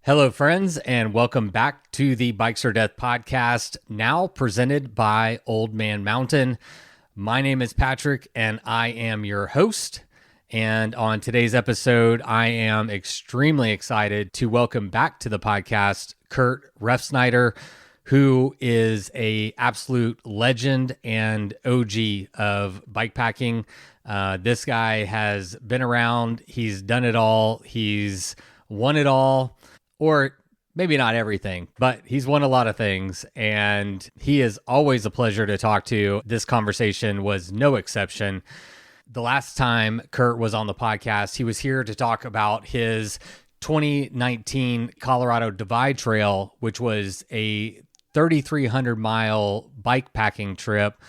Hello, friends, and welcome back to the Bikes or Death podcast, now presented by Old Man Mountain. My name is Patrick, and I am your host. And on today's episode, I am extremely excited to welcome back to the podcast Kurt Refsnider, who is a absolute legend and OG of bikepacking. This guy has been around. He's done it all. He's won it all. Or maybe not everything, but he's won a lot of things, and he is always a pleasure to talk to. This conversation was no exception. The last time Kurt was on the podcast, he was here to talk about his 2019 Colorado Divide Trail, which was a 3,300 mile bikepacking trip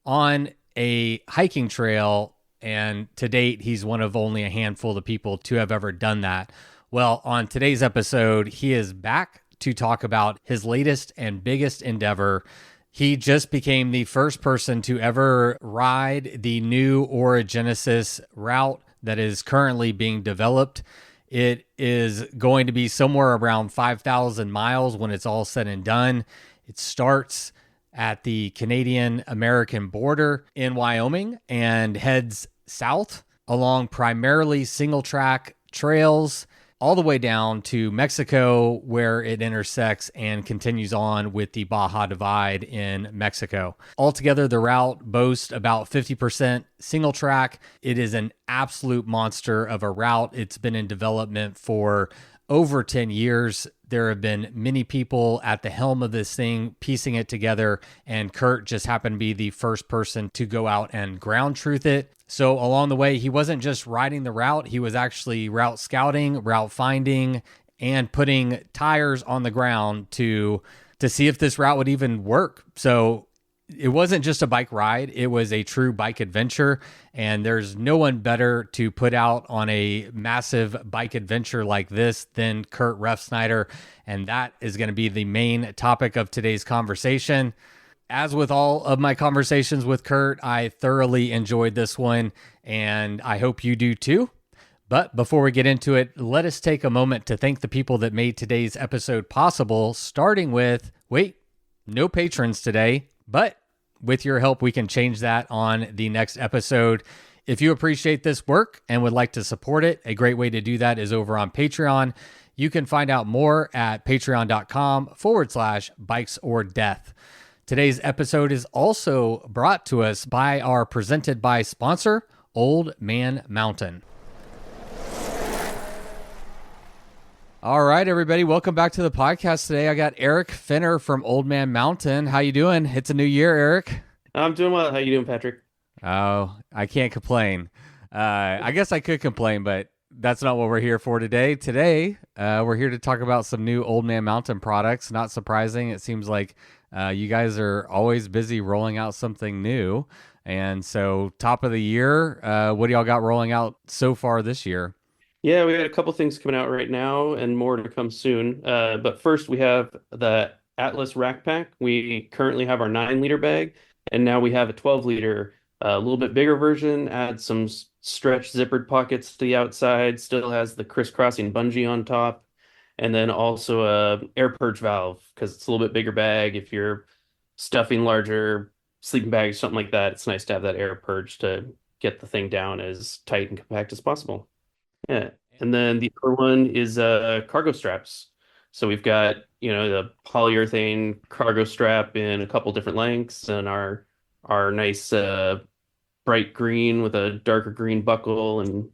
on a hiking trail. And to date, he's one of only a handful of people to have ever done that. Well, on today's episode, he is back to talk about his latest and biggest endeavor. He just became the first person to ever ride the new Orogenesis Route that is currently being developed. It is going to be somewhere around 5,000 miles when it's all said and done. It starts at the Canadian-American border in Wyoming and heads south along primarily single-track trails all the way down to Mexico, where it intersects and continues on with the Baja Divide in Mexico. Altogether, the route boasts about 50% single track. It is an absolute monster of a route. It's been in development for over 10 years. There have been many people at the helm of this thing piecing it together, and Kurt just happened to be the first person to go out and ground truth it. So along the way, he wasn't just riding the route, he was actually route scouting, route finding, and putting tires on the ground to see if this route would even work. So it wasn't just a bike ride, it was a true bike adventure, and there's no one better to put out on a massive bike adventure like this than Kurt Refsnider, and that is going to be the main topic of today's conversation. As with all of my conversations with Kurt, I thoroughly enjoyed this one, and I hope you do too. But before we get into it, let us take a moment to thank the people that made today's episode possible, starting with, no patrons today, but with your help, we can change that on the next episode. If you appreciate this work and would like to support it, a great way to do that is over on Patreon. You can find out more at patreon.com/bikes-or-death. Today's episode is also brought to us by our presented by sponsor, Old Man Mountain. All right, everybody, welcome back to the podcast today. I got Eric Finner from Old Man Mountain. How you doing? It's a new year, Eric. I'm doing well. How you doing, Patrick? Oh, I can't complain. I guess I could complain, but that's not what we're here for today. Today, we're here to talk about some new Old Man Mountain products. Not surprising. It seems like you guys are always busy rolling out something new. And so top of the year, what do y'all got rolling out so far this year? Yeah, we got a couple things coming out right now and more to come soon. But first, we have the Atlas Rack Pack. We currently have our 9-liter bag, and now we have a 12-liter, a little bit bigger version. Add some stretch zippered pockets to the outside. Still has the crisscrossing bungee on top, and then also a air purge valve because it's a little bit bigger bag. If you're stuffing larger sleeping bags, something like that, it's nice to have that air purge to get the thing down as tight and compact as possible. Yeah. And then the other one is cargo straps. So we've got, the polyurethane cargo strap in a couple different lengths, and our nice bright green with a darker green buckle, and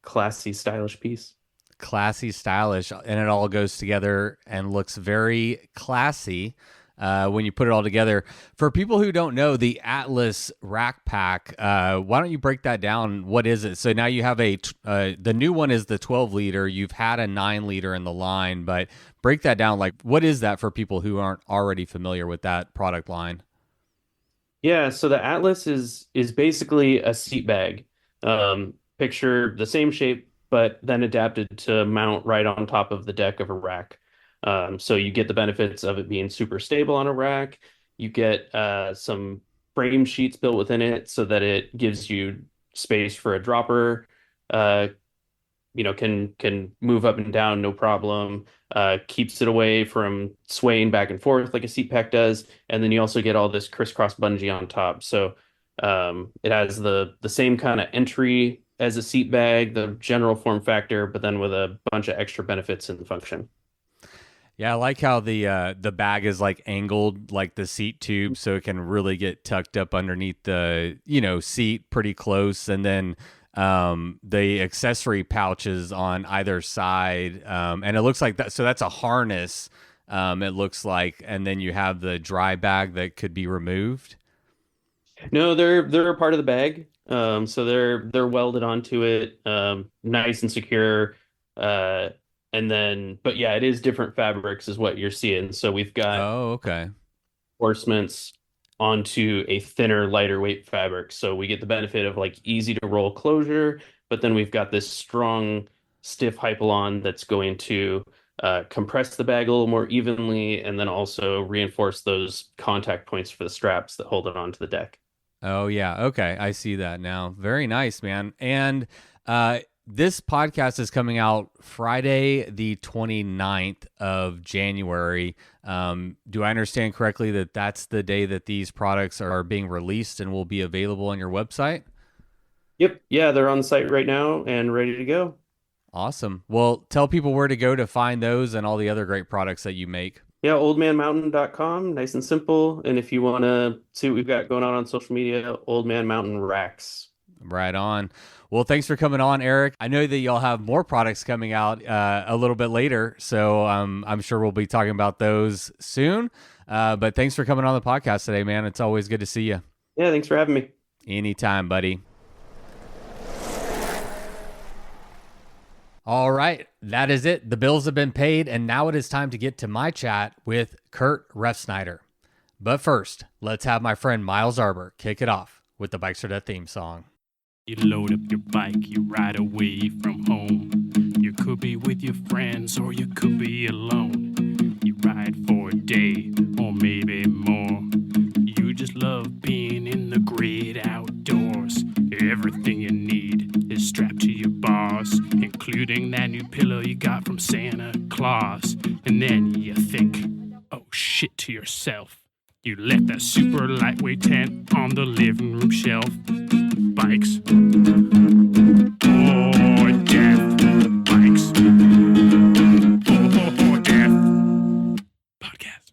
classy, stylish piece. Classy, stylish, and it all goes together and looks very classy when you put it all together. For people who don't know, the Atlas Rack Pack, why don't you break that down? What is it? So now you have the new one is the 12-liter. You've had a 9-liter in the line, but break that down. Like, what is that for people who aren't already familiar with that product line? Yeah, so the Atlas is basically a seat bag. Picture the same shape, but then adapted to mount right on top of the deck of a rack. So you get the benefits of it being super stable on a rack. You get some frame sheets built within it so that it gives you space for a dropper. can move up and down no problem. Keeps it away from swaying back and forth like a seat pack does, and then you also get all this crisscross bungee on top. So it has the same kind of entry as a seat bag, the general form factor, but then with a bunch of extra benefits and function. Yeah, I like how the bag is like angled like the seat tube, so it can really get tucked up underneath the seat pretty close, and then the accessory pouches on either side, and it looks like that. So that's a harness. It looks like, and then you have the dry bag that could be removed. No, they're a part of the bag. So they're welded onto it, nice and secure. Uh, and then, but yeah, it is different fabrics is what you're seeing. So we've got Oh, okay. reinforcements onto a thinner, lighter weight fabric. So we get the benefit of like easy to roll closure, but then we've got this strong, stiff hypalon that's going to compress the bag a little more evenly, and then also reinforce those contact points for the straps that hold it onto the deck. Oh yeah. Okay. I see that now. Very nice, man. And this podcast is coming out Friday, the 29th of January. Do I understand correctly that that's the day that these products are being released and will be available on your website? Yep. Yeah, they're on the site right now and ready to go. Awesome. Well, tell people where to go to find those and all the other great products that you make. Yeah, oldmanmountain.com, nice and simple. And if you want to see what we've got going on social media, Old Man Mountain Racks. Right on. Well, thanks for coming on, Eric. I know that y'all have more products coming out a little bit later, so I'm sure we'll be talking about those soon. But thanks for coming on the podcast today, man. It's always good to see you. Yeah, thanks for having me. Anytime, buddy. All right, that is it. The bills have been paid, and now it is time to get to my chat with Kurt Refsnider. But first, let's have my friend Miles Arbor kick it off with the Bikes Are Death theme song. You load up your bike, you ride away from home. You could be with your friends or you could be alone. You ride for a day or maybe more. You just love being in the great outdoors. Everything you need is strapped to your bars, including that new pillow you got from Santa Claus. And then you think, oh shit, to yourself. You left that super lightweight tent on the living room shelf. Bikes or death. Bikes or death. Podcast.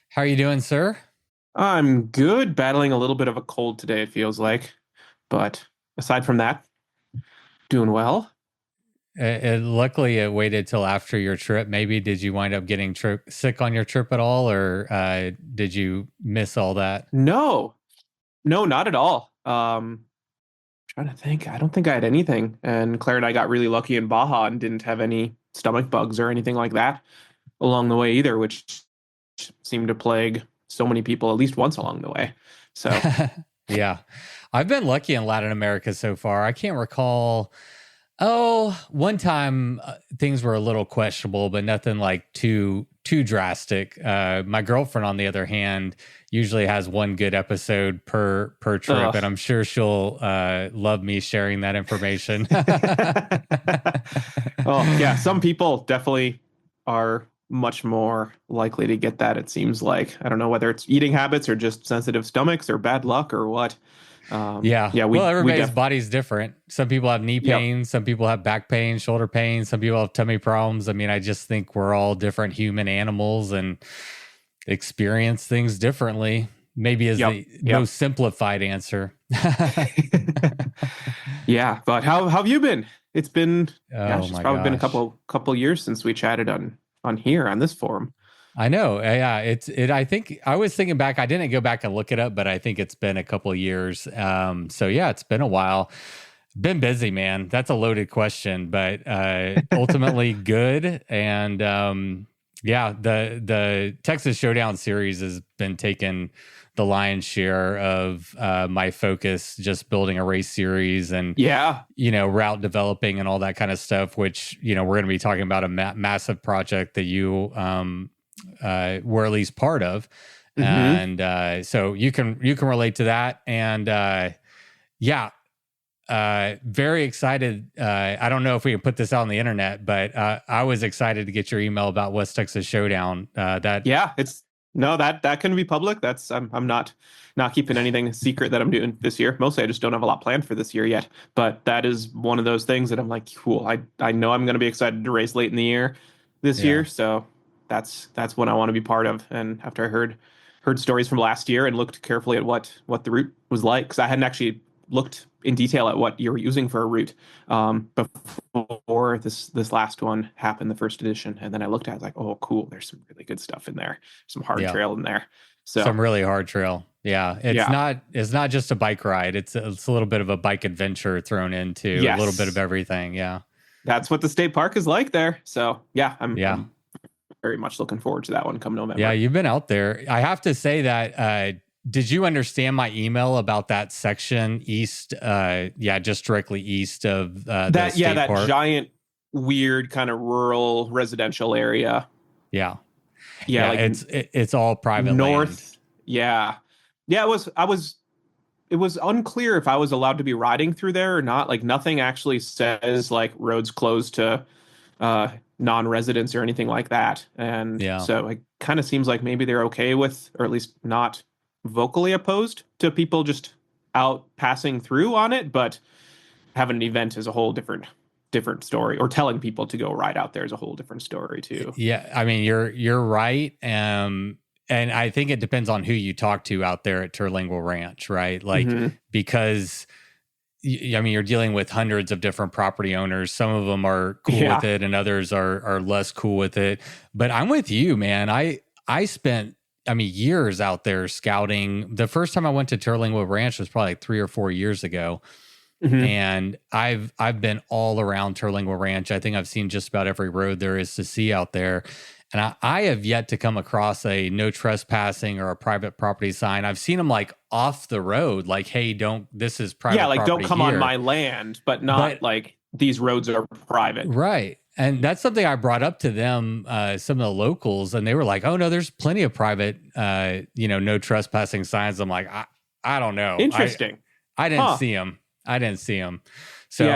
How are you doing, sir? I'm good, battling a little bit of a cold today, it feels like. But aside from that, doing well. Luckily, it waited till after your trip. Maybe did you wind up getting sick on your trip at all, or did you miss all that? No, not at all. Trying to think. I don't think I had anything. And Claire and I got really lucky in Baja and didn't have any stomach bugs or anything like that along the way either, which seemed to plague so many people at least once along the way. So yeah, I've been lucky in Latin America so far. I can't recall. Oh, one time things were a little questionable, but nothing like too drastic. My girlfriend, on the other hand, usually has one good episode per trip, and I'm sure she'll love me sharing that information. Oh, yeah, some people definitely are much more likely to get that, it seems like. I don't know whether it's eating habits or just sensitive stomachs or bad luck or what. Yeah. Well, everybody's body's different. Some people have knee pain, yep. Some people have back pain, shoulder pain, some people have tummy problems. I mean, I just think we're all different human animals and experience things differently. Maybe is the most simplified answer. Yeah, but how have you been? It's been it's probably been a couple years since we chatted on here on this forum. I know. Yeah, I think I was thinking back. I didn't go back and look it up, but I think it's been a couple of years. So yeah, it's been a while. Been busy, man. That's a loaded question, but ultimately good. And the Texas Showdown series has been taking the lion's share of my focus, just building a race series and route developing and all that kind of stuff. Which we're going to be talking about a massive project that you were at least part of, and so you can relate to that. And very excited. I don't know if we can put this out on the internet, but I was excited to get your email about West Texas Showdown. That can be public. That's I'm not keeping anything secret that I'm doing this year. Mostly I just don't have a lot planned for this year yet. But that is one of those things that I'm like, cool. I know I'm going to be excited to race late in the year this year. So that's what I want to be part of. And after I heard stories from last year and looked carefully at what the route was like, because I hadn't actually looked in detail at what you were using for a route before this last one happened, the first edition. And then I looked at it, like, oh, cool. There's some really good stuff in there. Some hard trail in there. So some really hard trail. Yeah. It's not just a bike ride. It's a little bit of a bike adventure thrown into a little bit of everything. Yeah. That's what the state park is like there. So I'm very much looking forward to that one come November. Yeah. You've been out there. I have to say that, did you understand my email about that section east? Just directly east of the state park? Giant, weird kind of rural residential area. Yeah, like it's all private north. Land. Yeah. It was unclear if I was allowed to be riding through there or not. Like nothing actually says like roads closed to non-residents or anything like that. And so it kind of seems like maybe they're okay with, or at least not vocally opposed to people just out passing through on it, but having an event is a whole different story, or telling people to go ride out there is a whole different story too. Yeah, I mean you're right, and I think it depends on who you talk to out there at Terlingua Ranch, right? Like because I mean you're dealing with hundreds of different property owners. Some of them are cool with it, and others are less cool with it. But I'm with you, man. I spent years out there scouting. The first time I went to Terlingua Ranch was probably like 3 or 4 years ago. And I've been all around Terlingua Ranch. I think I've seen just about every road there is to see out there. And I have yet to come across a no trespassing or a private property sign. I've seen them like off the road, like, hey, this is private property. Yeah, like don't come here. On my land, but like these roads are private. Right. And that's something I brought up to them, some of the locals, and they were like, oh, no, there's plenty of private, no trespassing signs. I'm like, I don't know. Interesting. I didn't see them. So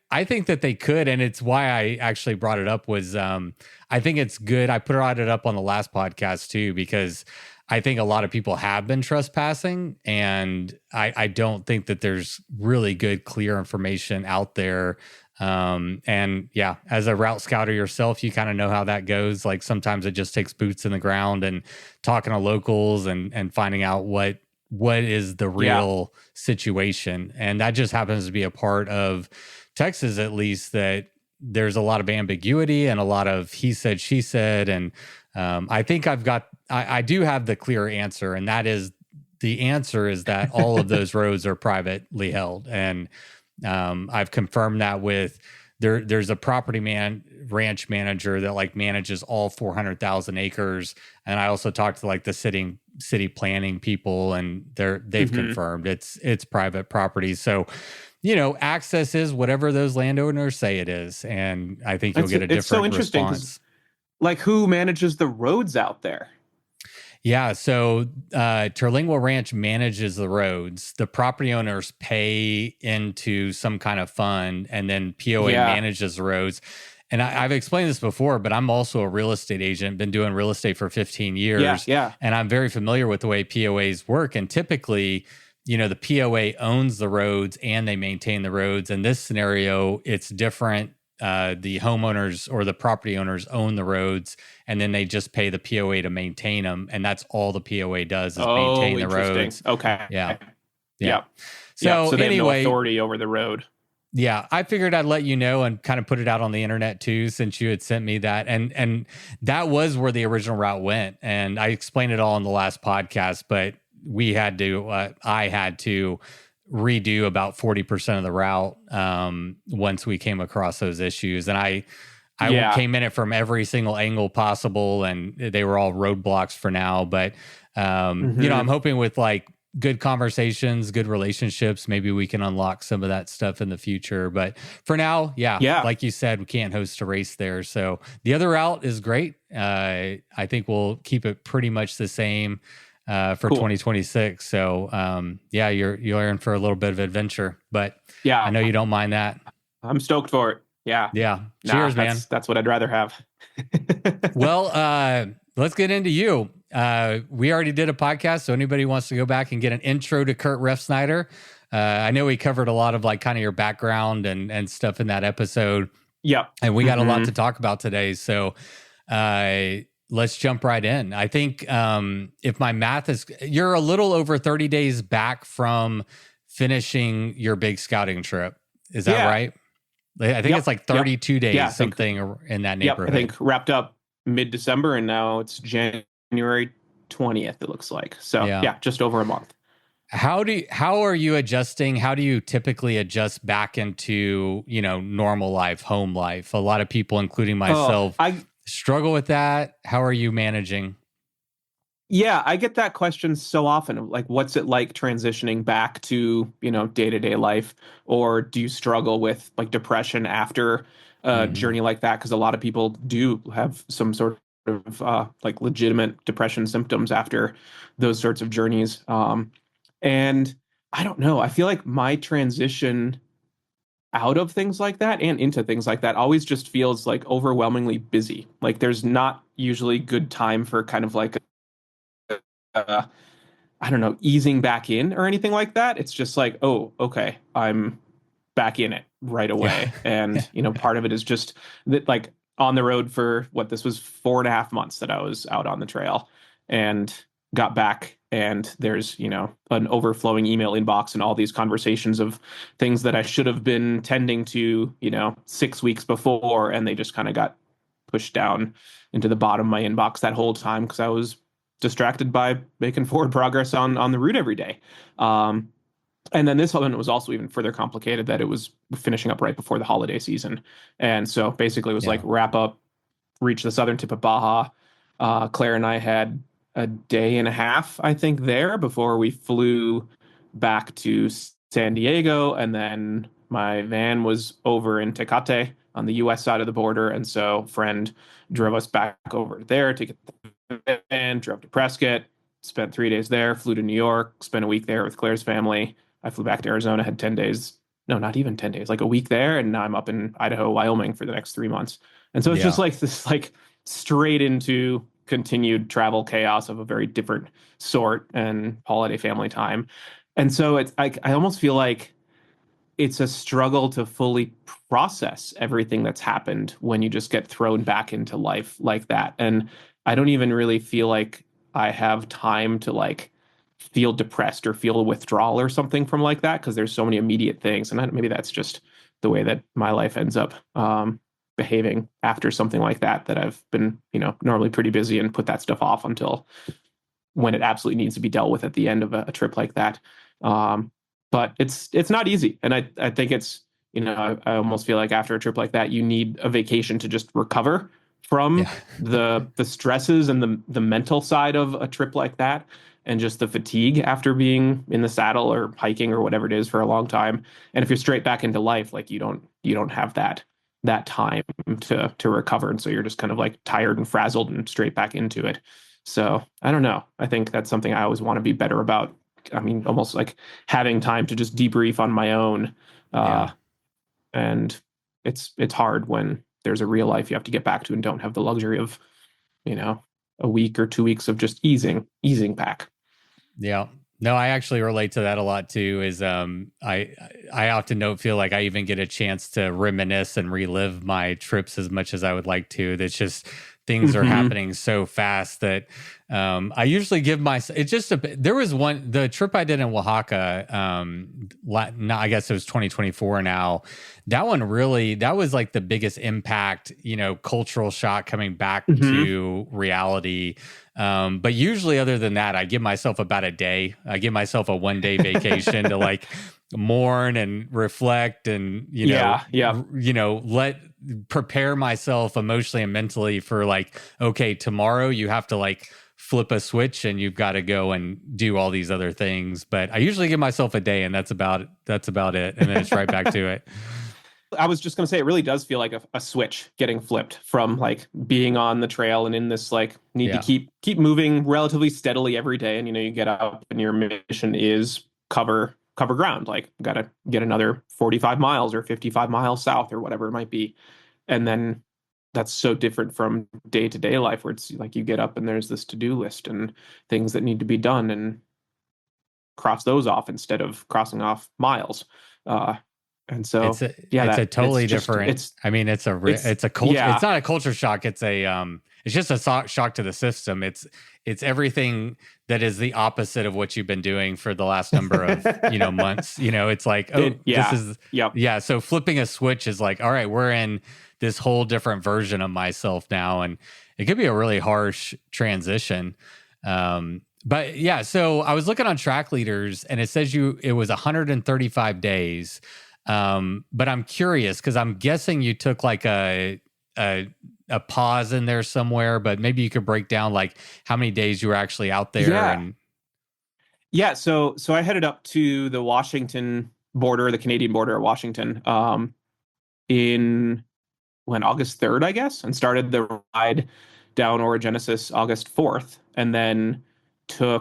I think that they could. And it's why I actually brought it up was I think it's good. I put it up on the last podcast, too, because I think a lot of people have been trespassing. And I don't think that there's really good, clear information out there. As a route scouter yourself, you kind of know how that goes. Like sometimes it just takes boots in the ground and talking to locals and finding out what is the real situation. And that just happens to be a part of Texas, at least, that there's a lot of ambiguity and a lot of he said, she said. And I think I do have the clear answer. And that is the answer is that all of those roads are privately held. And I've confirmed that with there's a property ranch manager that like manages all 400,000 acres. And I also talked to like the city planning people, and they've confirmed it's private property. So, access is whatever those landowners say it is. And I think you'll get a different response. Like who manages the roads out there? Yeah, so Terlingua Ranch manages the roads. The property owners pay into some kind of fund, and then POA manages the roads. And I've explained this before, but I'm also a real estate agent, been doing real estate for 15 years. Yeah. And I'm very familiar with the way POAs work. And typically, the POA owns the roads and they maintain the roads. In this scenario, it's different. The homeowners or the property owners own the roads, and then they just pay the POA to maintain them, and that's all the POA does is maintain the roads. Okay. Yeah. So they anyway, have no authority over the road. Yeah, I figured I'd let you know and kind of put it out on the internet too, since you had sent me that, and that was where the original route went, and I explained it all in the last podcast, but I had to redo about 40% of the route once we came across those issues. And I came in it from every single angle possible, and they were all roadblocks for now. But, I'm hoping with like good conversations, good relationships, maybe we can unlock some of that stuff in the future. But for now, like you said, we can't host a race there. So the other route is great. I think we'll keep it pretty much the same. for 2026. So yeah, you're in for a little bit of adventure, but Yeah, I know you don't mind that. I'm stoked for it. Yeah. Yeah. Cheers, man. That's what I'd rather have. Well, let's get into you. We already did a podcast, so anybody wants to go back and get an intro to Kurt Refsnider. I know we covered a lot of like kind of your background and stuff in that episode. Yep. And we got a lot to talk about today. So let's jump right in. I think if my math is, you're a little over 30 days back from finishing your big scouting trip. Is that right? I think it's like 32 days, something in that neighborhood. I think wrapped up mid-December, and now it's January 20th, it looks like. So yeah, just over a month. How are you adjusting? How do you typically adjust back into, normal life, home life? A lot of people, including myself, struggle with that. How are you managing? Yeah, I get that question so often. Like, what's it like transitioning back to, day-to-day life? Or do you struggle with like depression after a journey like that? Because a lot of people do have some sort of like legitimate depression symptoms after those sorts of journeys. And I don't know. I feel like my transition out of things like that and into things like that always just feels like overwhelmingly busy. Like there's not usually good time for kind of like I don't know, easing back in or anything like that. It's just like, oh, okay, I'm back in it right away. And, part of it is just that, like, on the road for this was 4.5 months that I was out on the trail and got back. And there's, an overflowing email inbox and all these conversations of things that I should have been tending to, 6 weeks before. And they just kind of got pushed down into the bottom of my inbox that whole time because I was distracted by making forward progress on the route every day. And then this one was also even further complicated that it was finishing up right before the holiday season. And so basically it was like wrap up, reach the southern tip of Baja. Claire and I had a day and a half, I think, there before we flew back to San Diego. And then my van was over in Tecate on the US side of the border. And so a friend drove us back over there to get the van, drove to Prescott, spent 3 days there, flew to New York, spent a week there with Claire's family. I flew back to Arizona, had 10 days. No, not even 10 days, like a week there. And now I'm up in Idaho, Wyoming for the next 3 months. And so it's just like this, like straight into continued travel chaos of a very different sort and holiday family time. And so it's I almost feel like it's a struggle to fully process everything that's happened when you just get thrown back into life like that. And I don't even really feel like I have time to like feel depressed or feel a withdrawal or something from like that because there's so many immediate things. And maybe that's just the way that my life ends up behaving after something like that I've been, normally pretty busy and put that stuff off until when it absolutely needs to be dealt with at the end of a trip like that. But it's not easy. And I think it's, I almost feel like after a trip like that, you need a vacation to just recover from the stresses and the mental side of a trip like that. And just the fatigue after being in the saddle or hiking or whatever it is for a long time. And if you're straight back into life, like you don't have that time to recover. And so you're just kind of like tired and frazzled and straight back into it. So I don't know. I think that's something I always want to be better about. I mean, almost like having time to just debrief on my own. And it's hard when there's a real life you have to get back to and don't have the luxury of, a week or 2 weeks of just easing back. Yeah. No, I actually relate to that a lot too. Is I often feel like I even get a chance to reminisce and relive my trips as much as I would like to. That's just things are happening so fast that I usually give myself. It's just there was the trip I did in Oaxaca. I guess it was 2024 now. That was like the biggest impact, cultural shock coming back to reality. But usually other than that, I give myself about a day. I give myself a 1 day vacation to like mourn and reflect and, prepare myself emotionally and mentally for like, okay, tomorrow you have to like flip a switch and you've got to go and do all these other things. But I usually give myself a day and that's about it. And then it's right back to it. I was just going to say, it really does feel like a switch getting flipped from like being on the trail and in this like need to keep moving relatively steadily every day. And, you get up and your mission is cover ground, like got to get another 45 miles or 55 miles south or whatever it might be. And then that's so different from day to day life where it's like you get up and there's this to-do list and things that need to be done and cross those off instead of crossing off miles. And so it's a totally different. It's a culture. Yeah. It's not a culture shock. It's just a shock to the system. It's everything that is the opposite of what you've been doing for the last number of months. It's like, this is So flipping a switch is like, all right, we're in this whole different version of myself now, and it could be a really harsh transition. But yeah, so I was looking on Track Leaders, and it says it was 135 days. But I'm curious because I'm guessing you took like a pause in there somewhere, but maybe you could break down like how many days you were actually out there. So I headed up to the Washington border, the Canadian border of Washington, in August 3rd, I guess, and started the ride down Orogenesis August 4th, and then I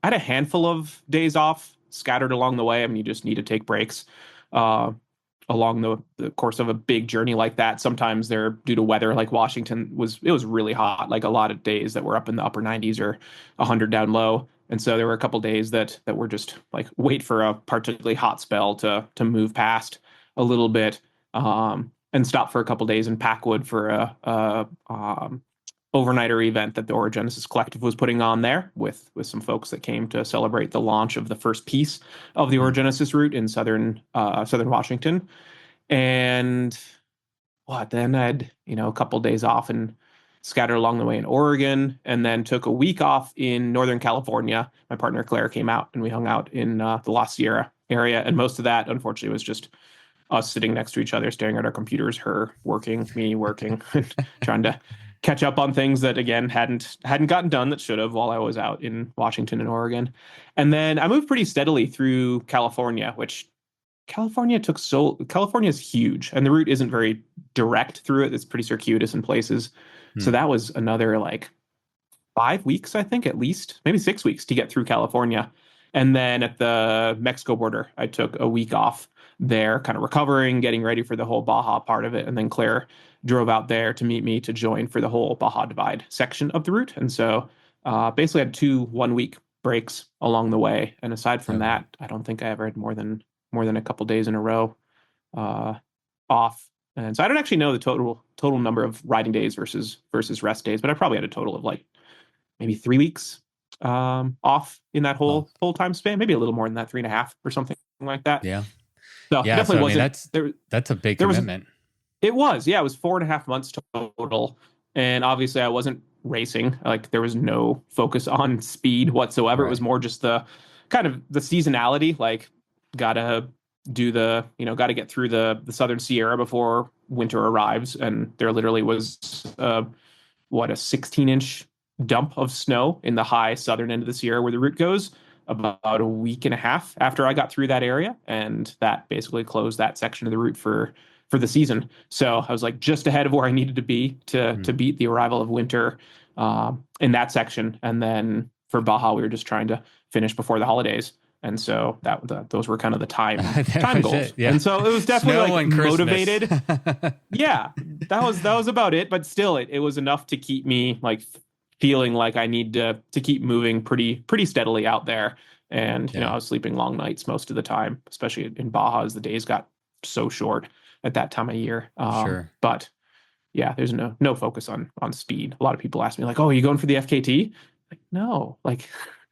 had a handful of days off scattered along the way. I mean, you just need to take breaks along the course of a big journey like that. Sometimes they're due to weather, like Washington was really hot, like a lot of days that were up in the upper 90s or 100 down low. And so there were a couple days that were just like wait for a particularly hot spell to move past a little bit, and stop for a couple days in Packwood for a overnighter event that the Orogenesis Collective was putting on there with some folks that came to celebrate the launch of the first piece of the Orogenesis Route in southern Washington. And then I had a couple days off and scattered along the way in Oregon, and then took a week off in Northern California. My partner Claire came out and we hung out in the La Sierra area, and most of that unfortunately was just us sitting next to each other staring at our computers, her working, me working, trying to catch up on things that again hadn't gotten done that should have while I was out in Washington and Oregon. And then I moved pretty steadily through California, which California's huge, and the route isn't very direct through it. It's pretty circuitous in places. So that was another like 5 weeks, I think, at least, maybe 6 weeks to get through California. And then at the Mexico border, I took a week off there, kind of recovering, getting ready for the whole Baja part of it. And then Claire drove out there to meet me to join for the whole Baja Divide section of the route. And so basically had 2 1-week breaks along the way. And aside from that, I don't think I ever had more than a couple days in a row off. And so I don't actually know the total number of riding days versus rest days, but I probably had a total of like maybe 3 weeks off in that whole time span, maybe a little more than that, 3.5 or something like that. Yeah. So yeah, definitely wasn't. That's a big commitment. It was 4.5 months total, and obviously I wasn't racing. Like there was no focus on speed whatsoever. Right. It was more just the kind of the seasonality. Like gotta get through the Southern Sierra before winter arrives, and there literally was a 16-inch dump of snow in the high southern end of the Sierra where the route goes about a week and a half after I got through that area, and that basically closed that section of the route for the season. So I was like just ahead of where I needed to be to beat the arrival of winter in that section. And then for Baja, we were just trying to finish before the holidays. And so those were kind of the time goals. Yeah. And so it was definitely like motivated. Yeah, that was about it. But still, it was enough to keep me like feeling like I need to keep moving pretty steadily out there. And I was sleeping long nights most of the time, especially in Baja as the days got so short at that time of year. Sure. But yeah, there's no focus on speed. A lot of people ask me like, "Oh, are you going for the FKT?" Like, no, like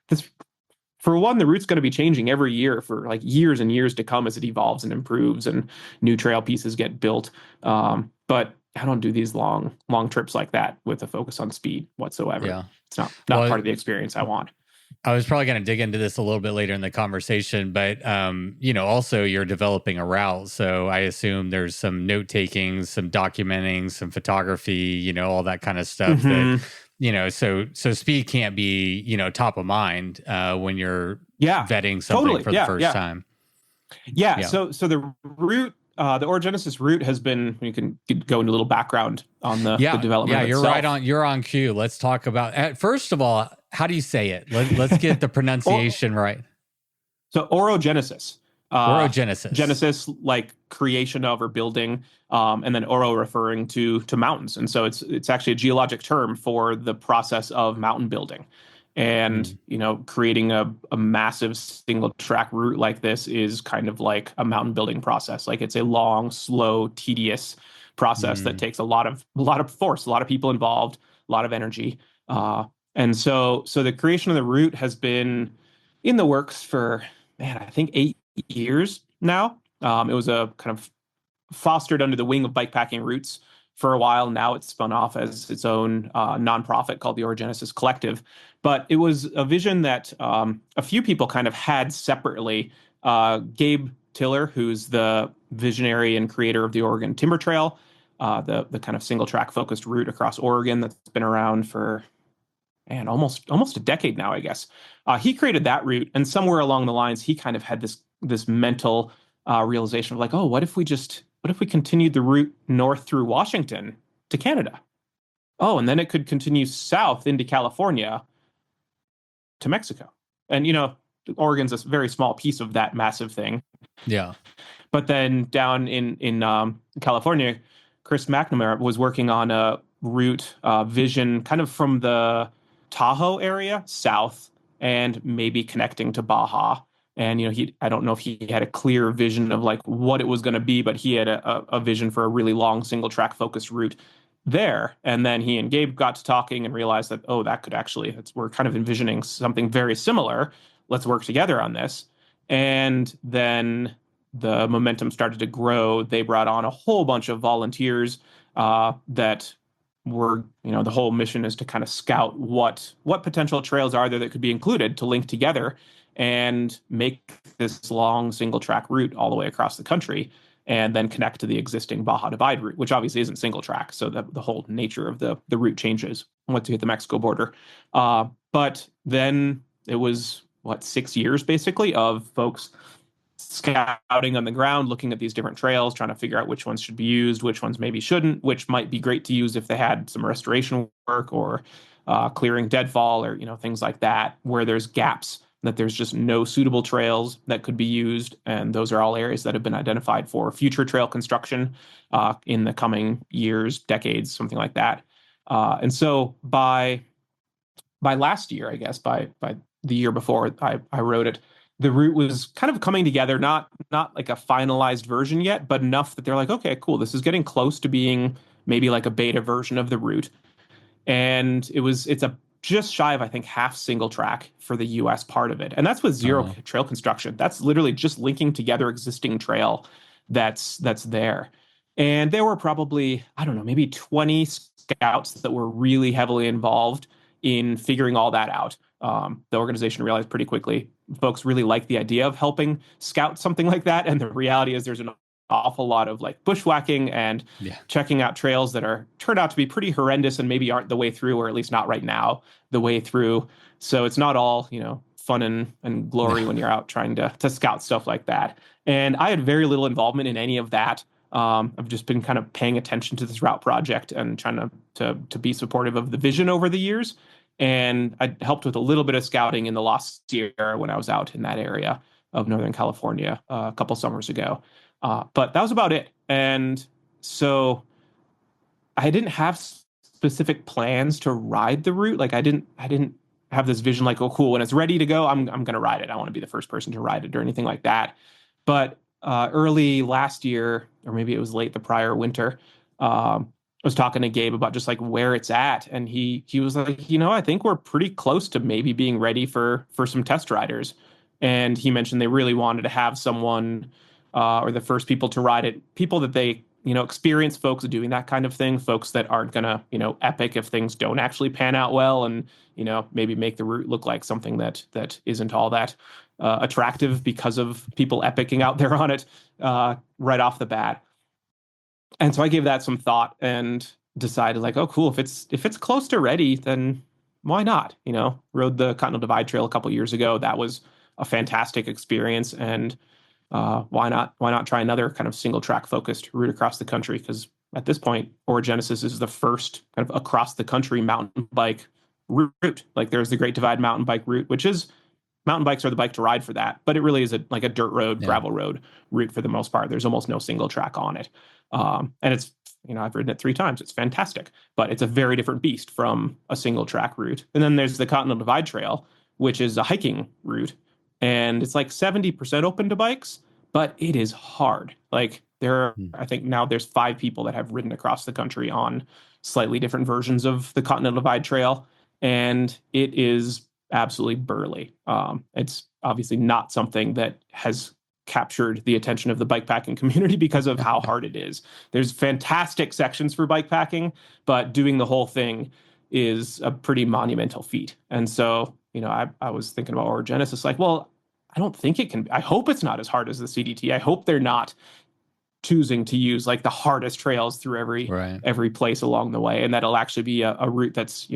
this. For one, the route's going to be changing every year for like years and years to come as it evolves and improves and new trail pieces get built. But I don't do these long trips like that with a focus on speed whatsoever. Yeah. It's not part of the experience I want. I was probably going to dig into this a little bit later in the conversation, but also you're developing a route. So I assume there's some note taking, some documenting, some photography, all that kind of stuff that so speed can't be, top of mind when you're vetting something for the first time. Yeah. So the route the Orogenesis Route has been. You can go into a little background on the Yeah, development. yeah, of you're itself. right on. You're on cue. Let's talk about. First of all, how do you say it? Let's get the pronunciation right. So orogenesis. Orogenesis. Genesis, like creation of or building, and then oro referring to mountains. And so it's actually a geologic term for the process of mountain building. And, Mm. Creating a massive single track route like this is kind of like a mountain building process. Like it's a long, slow, tedious process that Mm. takes a lot of force, a lot of people involved, a lot of energy. And so the creation of the route has been in the works for, man, I think 8 years now. It was a kind of fostered under the wing of bikepacking routes for a while. Now it's spun off as its own nonprofit called the Orogenesis Collective. But it was a vision that a few people kind of had separately. Gabe Tiller, who's the visionary and creator of the Oregon Timber Trail, the kind of single track focused route across Oregon that's been around for almost a decade now, I guess. He created that route, and somewhere along the lines, he kind of had this mental realization of like, oh, what if we continued the route north through Washington to Canada? Oh, and then it could continue south into California to Mexico. And Oregon's a very small piece of that massive thing. Yeah. But then down in California, Chris McNamara was working on a route vision kind of from the Tahoe area south and maybe connecting to Baja. And I don't know if he had a clear vision of like what it was going to be, but he had a vision for a really long single track focused route there. And then he and Gabe got to talking and realized that, oh, that could actually, we're kind of envisioning something very similar. Let's work together on this. And then the momentum started to grow. They brought on a whole bunch of volunteers that were, the whole mission is to kind of scout what potential trails are there that could be included to link together and make this long single track route all the way across the country, and then connect to the existing Baja Divide route, which obviously isn't single track. So the whole nature of the route changes once you hit the Mexico border. But then it was 6 years basically of folks scouting on the ground, looking at these different trails, trying to figure out which ones should be used, which ones maybe shouldn't, which might be great to use if they had some restoration work or clearing deadfall or things like that, where there's gaps that there's just no suitable trails that could be used. And those are all areas that have been identified for future trail construction in the coming years, decades, something like that. And so by last year, I guess, by the year before I wrote it, the route was kind of coming together, not like a finalized version yet, but enough that they're like, okay, cool, this is getting close to being maybe like a beta version of the route. And it's a just shy of, I think, half single track for the US part of it. And that's with zero trail construction. That's literally just linking together existing trail that's there. And there were probably, I don't know, maybe 20 scouts that were really heavily involved in figuring all that out. The organization realized pretty quickly folks really like the idea of helping scout something like that. And the reality is there's an awful lot of like bushwhacking and checking out trails that turn out to be pretty horrendous and maybe aren't the way through, or at least not right now the way through. So it's not all, fun and glory when you're out trying to scout stuff like that. And I had very little involvement in any of that. I've just been kind of paying attention to this route project and trying to be supportive of the vision over the years. And I helped with a little bit of scouting in the last year when I was out in that area of Northern California a couple summers ago. But that was about it. And so I didn't have specific plans to ride the route. Like I didn't have this vision like, oh, cool, when it's ready to go, I'm going to ride it. I want to be the first person to ride it or anything like that. But early last year, or maybe it was late the prior winter, I was talking to Gabe about just like where it's at. And he was like, I think we're pretty close to maybe being ready for some test riders. And he mentioned they really wanted to have someone or the first people to ride it, people that they, experienced folks doing that kind of thing, folks that aren't going to, epic if things don't actually pan out well, and, maybe make the route look like something that isn't all that attractive because of people epicing out there on it right off the bat. And so I gave that some thought and decided like, oh, cool, if it's close to ready, then why not? Rode the Continental Divide Trail a couple years ago. That was a fantastic experience. And why not try another kind of single track focused route across the country? Because at this point, Orogenesis is the first kind of across the country mountain bike route. Like there's the Great Divide mountain bike route, which is mountain bikes are the bike to ride for that, but it really is like a dirt road, gravel road route for the most part. There's almost no single track on it. And it's, I've ridden it 3 times. It's fantastic, but it's a very different beast from a single track route. And then there's the Continental Divide Trail, which is a hiking route. And it's like 70% open to bikes, but it is hard. Like I think now there's 5 people that have ridden across the country on slightly different versions of the Continental Divide Trail. And it is absolutely burly. It's obviously not something that has captured the attention of the bikepacking community because of how hard it is. There's fantastic sections for bikepacking, but doing the whole thing is a pretty monumental feat. And so, I was thinking about Orogenesis, like, well, I don't think it can. I hope it's not as hard as the CDT. I hope they're not choosing to use like the hardest trails through every place along the way, and that'll actually be a route that's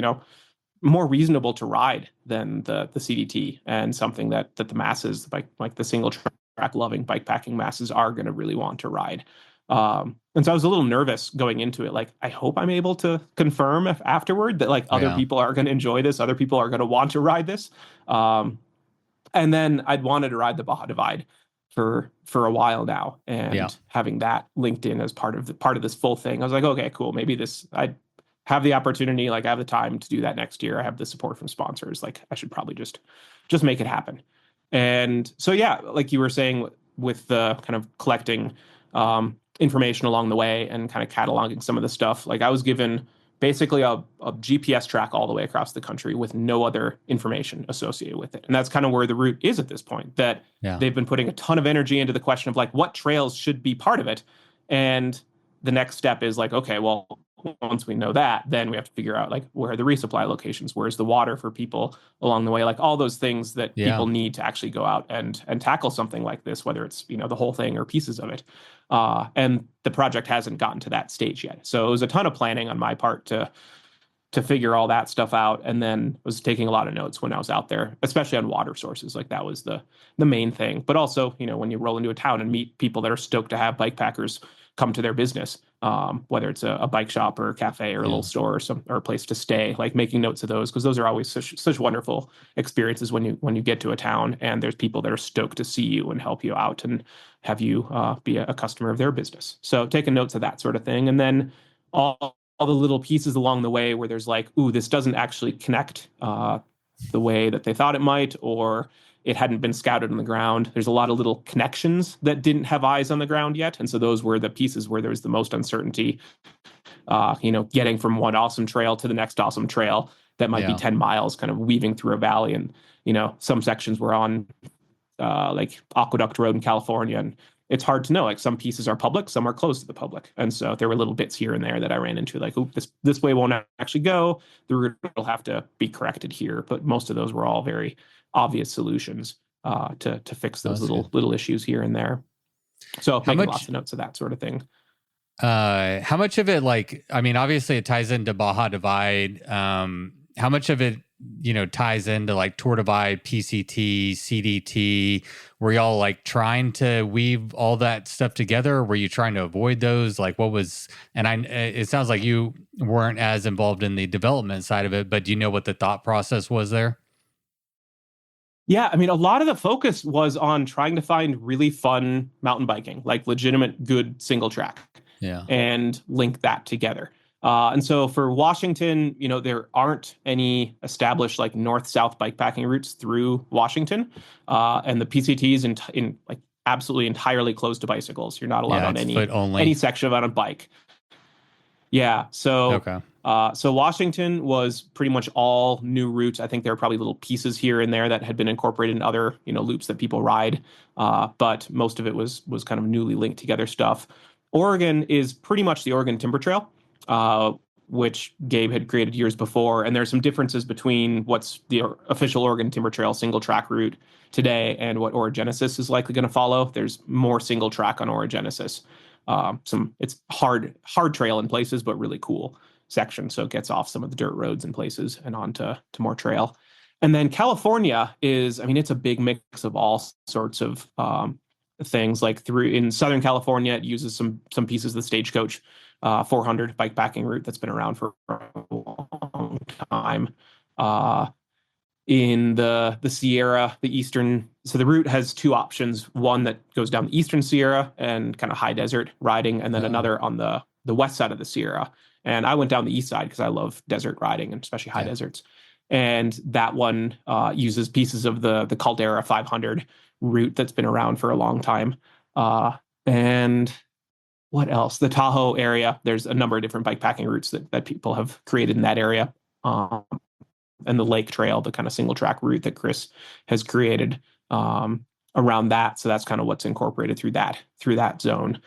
more reasonable to ride than the CDT, and something that the masses, like the single track loving bikepacking masses, are going to really want to ride. And so I was a little nervous going into it. Like, I hope I'm able to confirm afterward that like other people are going to enjoy this, other people are going to want to ride this. And then I'd wanted to ride the Baja Divide for a while now, and having that linked in as part of this full thing, I was like, okay, cool. Maybe I have the opportunity, like I have the time to do that next year. I have the support from sponsors. Like I should probably just make it happen. And so, yeah, like you were saying with the kind of collecting information along the way and kind of cataloging some of the stuff, like I was given basically a GPS track all the way across the country with no other information associated with it. And that's kind of where the route is at this point, that they've been putting a ton of energy into the question of like what trails should be part of it. And the next step is like, okay, well, once we know that, then we have to figure out like where are the resupply locations, where's the water for people along the way, like all those things that people need to actually go out and tackle something like this, whether it's the whole thing or pieces of it. And the project hasn't gotten to that stage yet, so it was a ton of planning on my part to figure all that stuff out, and then was taking a lot of notes when I was out there, especially on water sources. Like that was the main thing. But also, when you roll into a town and meet people that are stoked to have bike packers come to their business, whether it's a bike shop or a cafe or a little store or a place to stay, like making notes of those, because those are always such wonderful experiences when you get to a town and there's people that are stoked to see you and help you out and have you be a customer of their business. So taking notes of that sort of thing. And then all the little pieces along the way where there's like, ooh, this doesn't actually connect the way that they thought it might, or it hadn't been scouted on the ground. There's a lot of little connections that didn't have eyes on the ground yet. And so those were the pieces where there was the most uncertainty, getting from one awesome trail to the next awesome trail that might be 10 miles kind of weaving through a valley. And, some sections were on like Aqueduct Road in California. And it's hard to know, like some pieces are public, some are closed to the public. And so there were little bits here and there that I ran into, like, oh, this way won't actually go. The route will have to be corrected here. But most of those were all very obvious solutions to fix those little issues here and there. So making lots of notes of that sort of thing. How much of it, like, I mean, obviously it ties into Baja Divide. How much of it, ties into like Tour Divide, PCT, CDT? Were y'all like trying to weave all that stuff together? Or were you trying to avoid those? Like what was, and it sounds like you weren't as involved in the development side of it, but do you know what the thought process was there? Yeah, I mean, a lot of the focus was on trying to find really fun mountain biking, like legitimate, good single track, and link that together. And so for Washington, there aren't any established like north-south bikepacking routes through Washington, and the PCT is in like absolutely entirely closed to bicycles. You're not allowed on any section of it on a bike. Yeah, so so Washington was pretty much all new routes. I think there are probably little pieces here and there that had been incorporated in other loops that people ride, but most of it was kind of newly linked together stuff. Oregon is pretty much the Oregon Timber Trail, which Gabe had created years before, and there's some differences between what's the official Oregon Timber Trail single track route today and what Orogenesis is likely going to follow. There's more single track on Orogenesis. It's hard trail in places, but really cool section. So it gets off some of the dirt roads in places and onto more trail. And then California is, I mean, it's a big mix of all sorts of things. Like through in Southern California, it uses some pieces of the Stagecoach 400 bikepacking route that's been around for a long time. In the Sierra, the eastern, so the route has two options: one that goes down the eastern Sierra and kind of high desert riding, and then another on the west side of the Sierra. And I went down the east side because I love desert riding, and especially high deserts. And that one uses pieces of the Caldera 500 route that's been around for a long time. And what else? The Tahoe area, there's a number of different bikepacking routes that people have created in that area. And the Lake Trail, the kind of single track route that Chris has created around that. So that's kind of what's incorporated through that zone.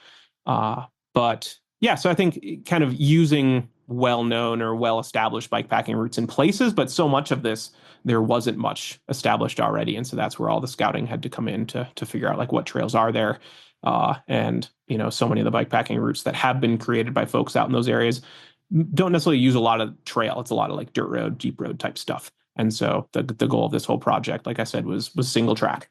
But yeah, so I think kind of using well-known or well-established bikepacking routes in places, but so much of this, there wasn't much established already. And so that's where all the scouting had to come in to figure out like what trails are there. And, you know, so many of the bikepacking routes that have been created by folks out in those areas don't necessarily use a lot of trail. It's a lot of like dirt road, deep road type stuff. And so the goal of this whole project, like I said, was single track.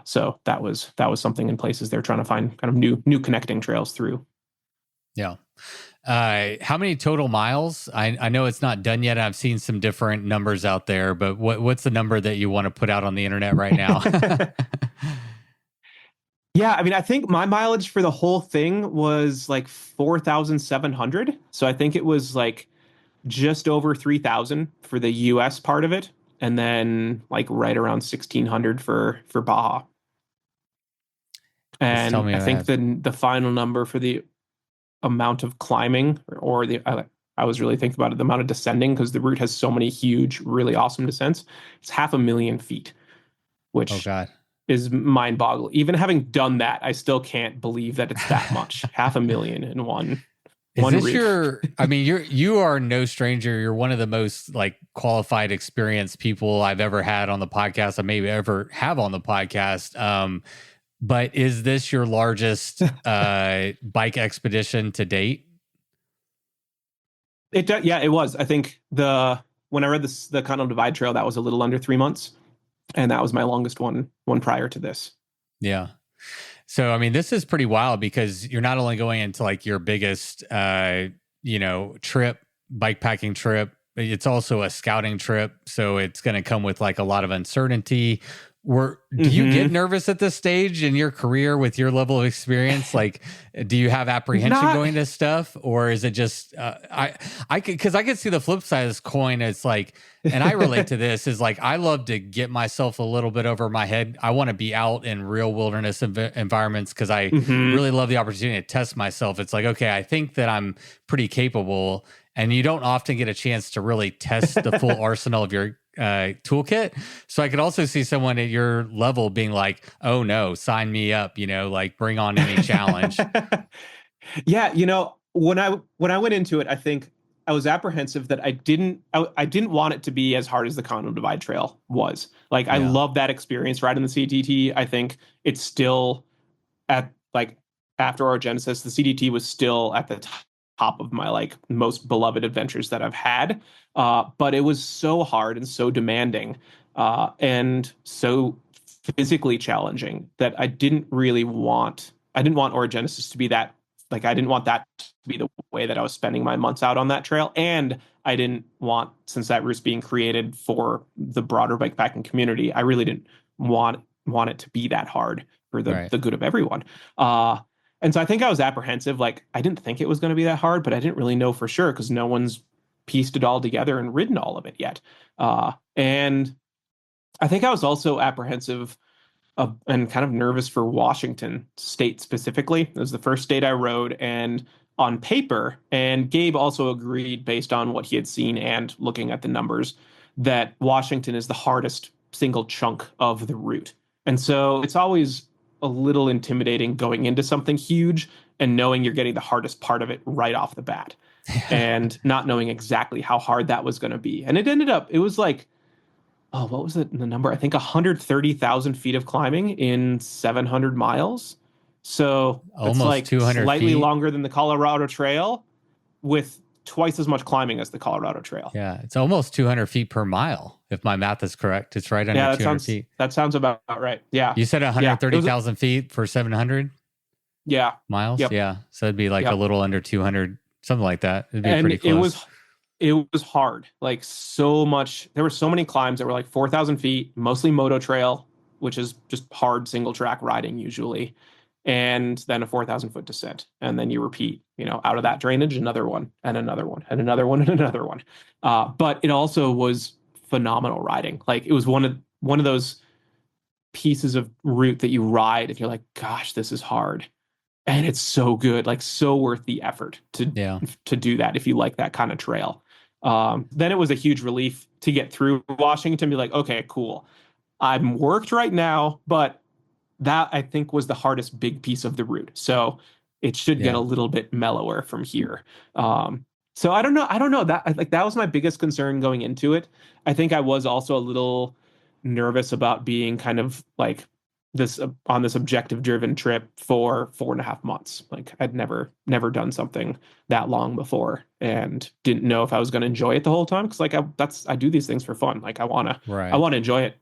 So that was something in places they're trying to find kind of new connecting trails through. Yeah. How many total miles? I know it's not done yet. I've seen some different numbers out there, but what's the number that you want to put out on the internet right now? Yeah, I mean, I think my mileage for the whole thing was like 4,700. So I think it was like just over 3,000 for the US part of it, and then like right around 1,600 for Baja. And I think the final number for the amount of climbing or I was really thinking about it, the amount of descending, because the route has so many huge, really awesome descents. It's 500,000 feet, which is mind-boggling. Even having done that, I still can't believe that it's that much. 500,000 in one. Is this I mean, you are no stranger. You're one of the most like qualified, experienced people I've ever had on the podcast. I maybe ever have on the podcast. But is this your largest bike expedition to date? Yeah, it was. I think when I read the Continental Divide Trail, that was a little under 3 months. And that was my longest one prior to this. Yeah. So, I mean, this is pretty wild because you're not only going into like your biggest, bikepacking trip, it's also a scouting trip. So it's going to come with like a lot of uncertainty. Do you get nervous at this stage in your career with your level of experience? Like, do you have apprehension going to stuff, or is it just because I can see the flip side of this coin. It's like, and I relate to this, is like I love to get myself a little bit over my head. I want to be out in real wilderness environments because I really love the opportunity to test myself. It's like, okay, I think that I'm pretty capable, and you don't often get a chance to really test the full arsenal of your toolkit. So I could also see someone at your level being like, oh no, sign me up, like bring on any challenge. Yeah. When I went into it, I think I was apprehensive that I didn't want it to be as hard as the Continental Divide Trail was. Like, I love that experience riding the CDT. I think it's still after Orogenesis, the CDT was still at the top of my like most beloved adventures that I've had. But it was so hard and so demanding and so physically challenging that I didn't want Orogenesis to be that. Like, I didn't want that to be the way that I was spending my months out on that trail. And I didn't want, since that route's being created for the broader bikepacking community, I really didn't want it to be that hard for the good of everyone. And so I think I was apprehensive. Like, I didn't think it was going to be that hard, but I didn't really know for sure because no one's pieced it all together and ridden all of it yet. And I think I was also apprehensive and kind of nervous for Washington State specifically. It was the first state I rode, and on paper, and Gabe also agreed based on what he had seen and looking at the numbers, that Washington is the hardest single chunk of the route. And so it's always a little intimidating going into something huge and knowing you're getting the hardest part of it right off the bat and not knowing exactly how hard that was going to be. And it was like, what was the number? I think 130,000 feet of climbing in 700 miles. So almost it's like 200 slightly feet. longer than the Colorado Trail with twice as much climbing as the Colorado Trail. Yeah, it's almost 200 feet per mile. if my math is correct. It's right under Yeah, 200 feet. that sounds about right. Yeah. You said 130,000 feet for 700 Yeah. miles? Yep. Yeah. So it'd be like a little under 200, something like that. It'd be And pretty close. it was hard. Like so much. There were so many climbs that were like 4,000 feet, mostly moto trail, which is just hard single track riding usually. And then a 4,000-foot descent. And then you repeat, out of that drainage, another one and another one and another one and another one. But it also was phenomenal riding. Like it was one of those pieces of route that you ride and you're like, gosh, this is hard. And it's so good, like so worth the effort to do that if you like that kind of trail. Then it was a huge relief to get through Washington, be like, okay, cool. I'm worked right now, but that I think was the hardest big piece of the route. So it should get a little bit mellower from here. So I don't know that was my biggest concern going into it. I think I was also a little nervous about being kind of like this on this objective driven trip for 4.5 months. Like I'd never done something that long before and didn't know if I was going to enjoy it the whole time. Cause like I do these things for fun. Like I want to enjoy it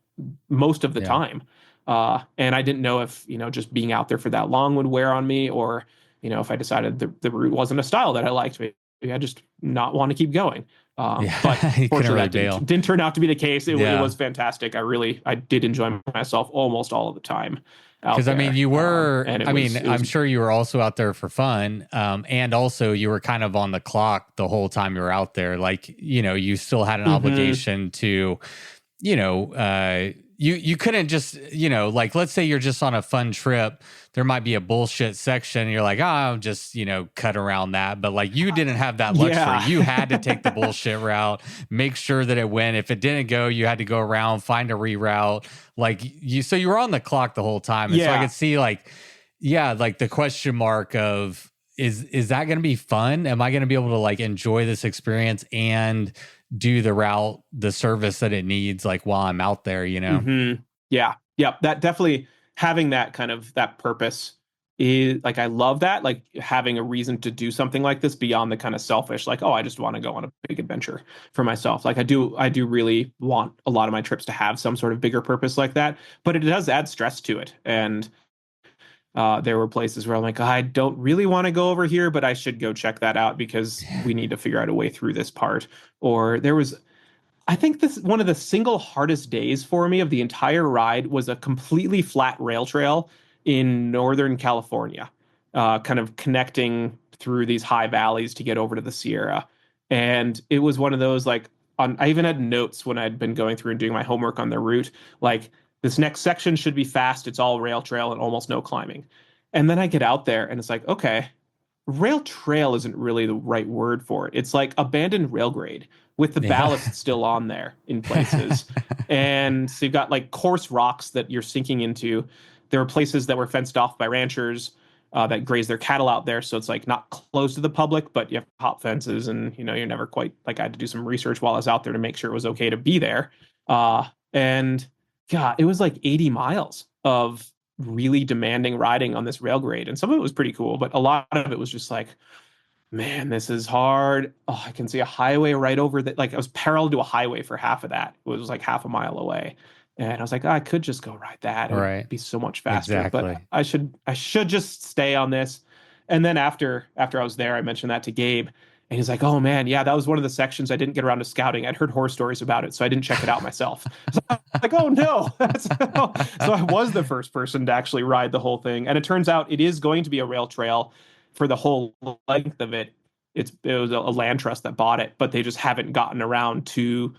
most of the time. And I didn't know if, just being out there for that long would wear on me or, if I decided the route wasn't a style that I liked, maybe I just not want to keep going. But fortunately that didn't turn out to be the case. It was fantastic. I did enjoy myself almost all of the time. Because I mean, you were, I'm sure you were also out there for fun. And also you were kind of on the clock the whole time you were out there. Like, you still had an obligation to, you couldn't just, like, let's say you're just on a fun trip. There might be a bullshit section. And you're like, I'll just, cut around that. But like, you didn't have that luxury. Yeah. You had to take the bullshit route, make sure that it went. If it didn't go, you had to go around, find a reroute. So you were on the clock the whole time. And so I could see like the question mark of, is that going to be fun? Am I going to be able to like enjoy this experience and do the route, the service that it needs, like while I'm out there, Mm-hmm. Yeah. That definitely having that kind of that purpose is like, I love that, like having a reason to do something like this beyond the kind of selfish, like, oh, I just want to go on a big adventure for myself. Like I do really want a lot of my trips to have some sort of bigger purpose like that, but it does add stress to it. And there were places where I'm like, I don't really want to go over here, but I should go check that out because we need to figure out a way through this part. Or I think this one of the single hardest days for me of the entire ride was a completely flat rail trail in Northern California, kind of connecting through these high valleys to get over to the Sierra. And it was one of those I even had notes when I'd been going through and doing my homework on the route, like, this next section should be fast. It's all rail trail and almost no climbing. And then I get out there and it's like, okay, rail trail isn't really the right word for it. It's like abandoned rail grade with the ballast still on there in places. And so you've got like coarse rocks that you're sinking into. There were places that were fenced off by ranchers that graze their cattle out there. So it's like not close to the public, but you have hop fences and, you're never quite like, I had to do some research while I was out there to make sure it was okay to be there. And God, it was like 80 miles of really demanding riding on this rail grade. And some of it was pretty cool, but a lot of it was just like, man, this is hard. Oh, I can see a highway right over that. Like I was parallel to a highway for half of that. It was like half a mile away. And I was like, I could just go ride that. It would be so much faster. Exactly. But I should just stay on this. And then after I was there, I mentioned that to Gabe. And he's like, oh, man, yeah, that was one of the sections I didn't get around to scouting. I'd heard horror stories about it, so I didn't check it out myself. So I was like, oh, no. So I was the first person to actually ride the whole thing. And it turns out it is going to be a rail trail for the whole length of it. It was a land trust that bought it, but they just haven't gotten around to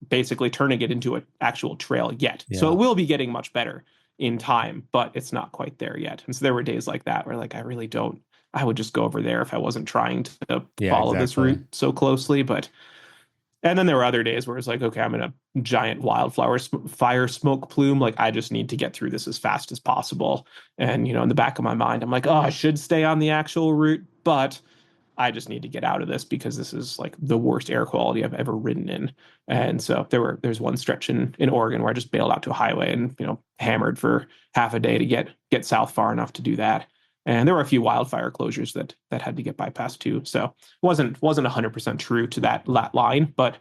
basically turning it into an actual trail yet. Yeah. So it will be getting much better in time, but it's not quite there yet. And so there were days like that where like, I would just go over there if I wasn't trying to follow this route so closely. And then there were other days where it's like, okay, I'm in a giant fire smoke plume. Like I just need to get through this as fast as possible. And, in the back of my mind, I'm like, oh, I should stay on the actual route, but I just need to get out of this because this is like the worst air quality I've ever ridden in. And so there's one stretch in Oregon where I just bailed out to a highway and, hammered for half a day to get south far enough to do that. And there were a few wildfire closures that had to get bypassed too. So it wasn't 100% true to that line, but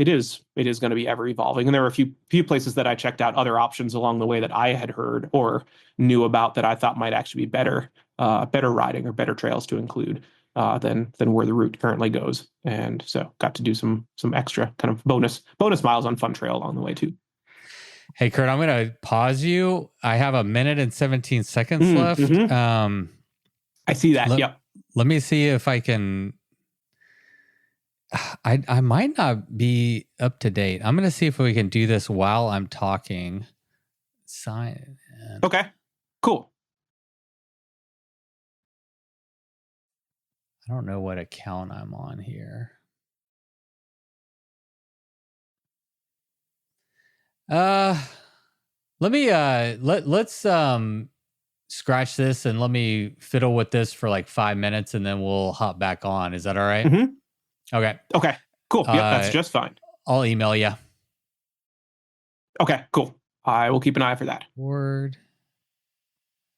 it is going to be ever evolving. And there were a few places that I checked out other options along the way that I had heard or knew about that I thought might actually be better riding or better trails to include than where the route currently goes. And so got to do some extra kind of bonus miles on Fun Trail along the way too. Hey, Kurt, I'm going to pause you. I have 1 minute and 17 seconds left. Mm-hmm. I see that. Yep. Let me see if I can. I might not be up to date. I'm going to see if we can do this while I'm talking. Sign in. Okay, cool. I don't know what account I'm on here. Let me let's scratch this and let me fiddle with this for like 5 minutes and then we'll hop back on. Is that all right? Mm-hmm. Okay, cool. Yep, that's just fine. I'll email you. Okay, cool. I will keep an eye for that. Word.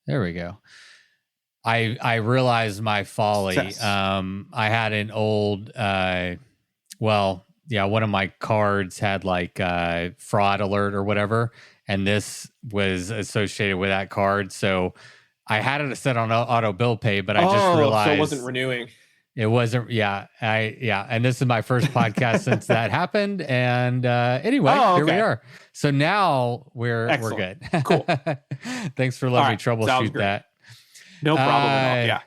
There we go. I realized my folly. I had an old one of my cards had like fraud alert or whatever, and this was associated with that card. So I had it set on auto bill pay, but I just realized so it wasn't renewing. It wasn't. Yeah. And this is my first podcast since that happened. And anyway, Here we are. So now we're good. Cool. Thanks for letting me troubleshoot that. No problem at all. Yeah.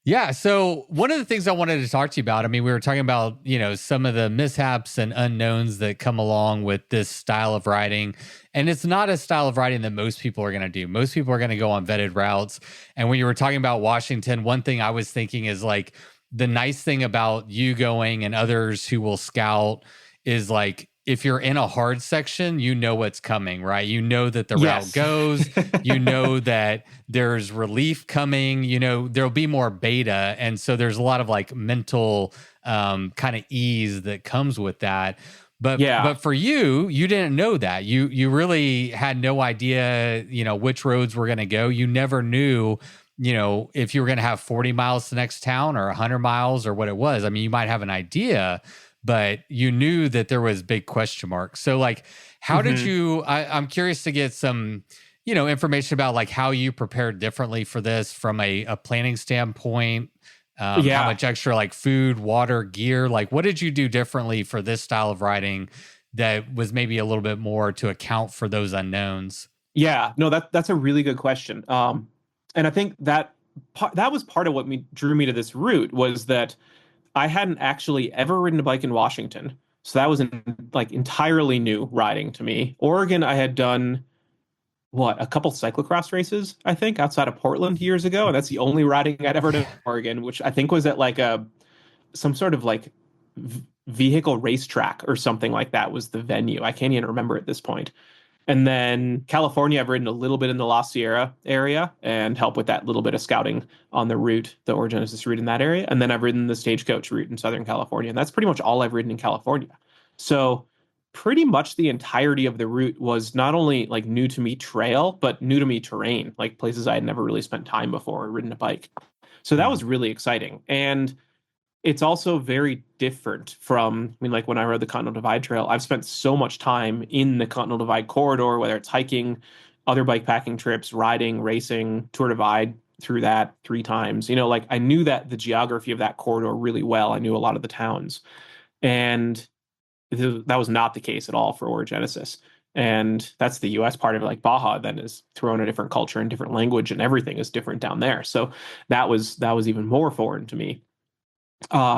Yeah. So one of the things I wanted to talk to you about, I mean, we were talking about, some of the mishaps and unknowns that come along with this style of riding. And it's not a style of riding that most people are going to do. Most people are going to go on vetted routes. And when you were talking about Washington, one thing I was thinking is like the nice thing about you going and others who will scout is like, if you're in a hard section, you know what's coming, right? You know that the route goes, you know that there's relief coming, there'll be more beta. And so there's a lot of like mental kind of ease that comes with that. But for you didn't know that. You really had no idea, which roads were going to go. You never knew, if you were going to have 40 miles to the next town or 100 miles or what it was. I mean, you might have an idea, but you knew that there was big question marks. So like, how did you, I'm curious to get some, information about like how you prepared differently for this from a planning standpoint, how much extra like food, water, gear, like what did you do differently for this style of riding that was maybe a little bit more to account for those unknowns? Yeah, no, that's a really good question. And I think that was part of what drew me to this route was that I hadn't actually ever ridden a bike in Washington. So that was entirely new riding to me. Oregon, I had done a couple cyclocross races, I think, outside of Portland years ago. And that's the only riding I'd ever done in Oregon, which I think was at like some sort of like vehicle racetrack or something like that was the venue. I can't even remember at this point. And then California, I've ridden a little bit in the La Sierra area and helped with that little bit of scouting on the route, the Orogenesis route in that area. And then I've ridden the Stagecoach route in Southern California. And that's pretty much all I've ridden in California. So pretty much the entirety of the route was not only like new to me trail, but new to me terrain, like places I had never really spent time before or ridden a bike. So that was really exciting. And it's also very different from, like when I rode the Continental Divide Trail, I've spent so much time in the Continental Divide corridor, whether it's hiking, other bikepacking trips, riding, racing, Tour Divide through that 3 times. I knew that the geography of that corridor really well. I knew a lot of the towns. And that was not the case at all for Orogenesis. And that's the US part of it. Like Baja then is thrown a different culture and different language and everything is different down there. So that was even more foreign to me.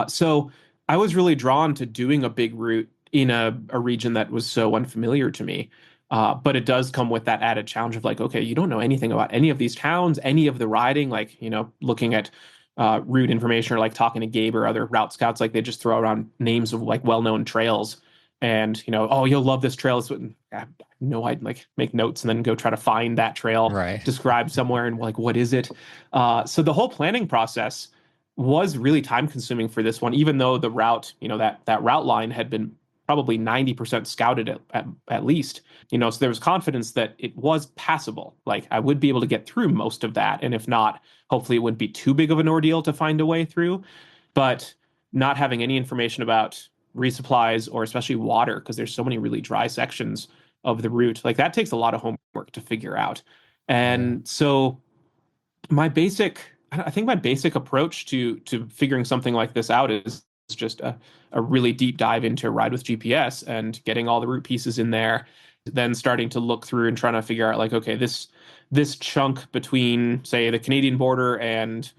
So I was really drawn to doing a big route in a region that was so unfamiliar to me. But it does come with that added challenge of like, okay, you don't know anything about any of these towns, any of the riding, like, looking at route information or like talking to Gabe or other route scouts, like they just throw around names of like well-known trails and, oh, you'll love this trail. I'd like make notes and then go try to find that trail, describe somewhere and like, what is it? So the whole planning process was really time consuming for this one, even though the route, that route line had been probably 90% scouted at least, so there was confidence that it was passable. Like I would be able to get through most of that. And if not, hopefully it wouldn't be too big of an ordeal to find a way through. But not having any information about resupplies or especially water, because there's so many really dry sections of the route. Like that takes a lot of homework to figure out. And so I think my basic approach to figuring something like this out is just a really deep dive into Ride with GPS and getting all the route pieces in there, then starting to look through and trying to figure out like, okay, this chunk between, say, the Canadian border and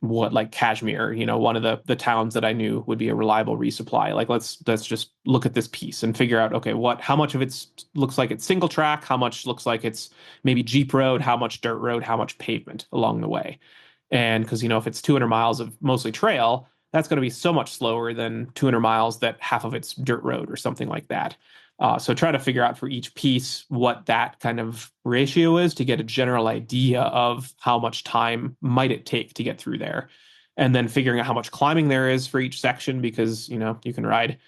what, like Kashmir, one of the towns that I knew would be a reliable resupply. Like let's just look at this piece and figure out, okay, how much of it looks like it's single track, how much looks like it's maybe Jeep road, how much dirt road, how much pavement along the way. And because if it's 200 miles of mostly trail, that's going to be so much slower than 200 miles that half of it's dirt road or something like that. So try to figure out for each piece what that kind of ratio is to get a general idea of how much time might it take to get through there. And then figuring out how much climbing there is for each section, because, you can ride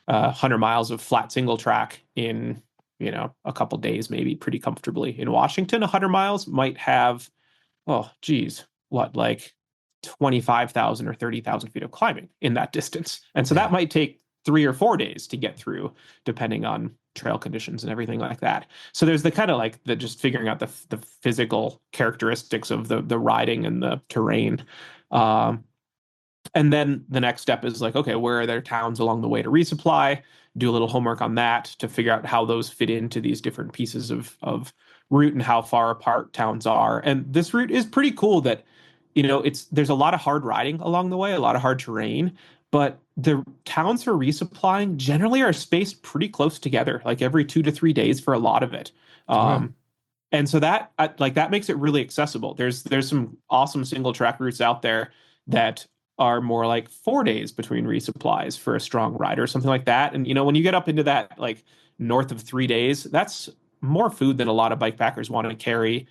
100 miles of flat single track in, a couple days, maybe pretty comfortably. In Washington, 100 miles might have, oh, geez, like 25,000 or 30,000 feet of climbing in that distance. And so that might take 3 or 4 days to get through, depending on trail conditions and everything like that. So there's the kind of like the just figuring out the physical characteristics of the riding and the terrain. And then the next step is like, okay, where are there towns along the way to resupply? Do a little homework on that to figure out how those fit into these different pieces of route and how far apart towns are. And this route is pretty cool that, there's a lot of hard riding along the way, a lot of hard terrain, but the towns for resupplying generally are spaced pretty close together, like every 2 to 3 days for a lot of it. And so that makes it really accessible. There's some awesome single track routes out there that are more like 4 days between resupplies for a strong rider, something like that. And, when you get up into that, like north of 3 days, that's more food than a lot of bike packers want to carry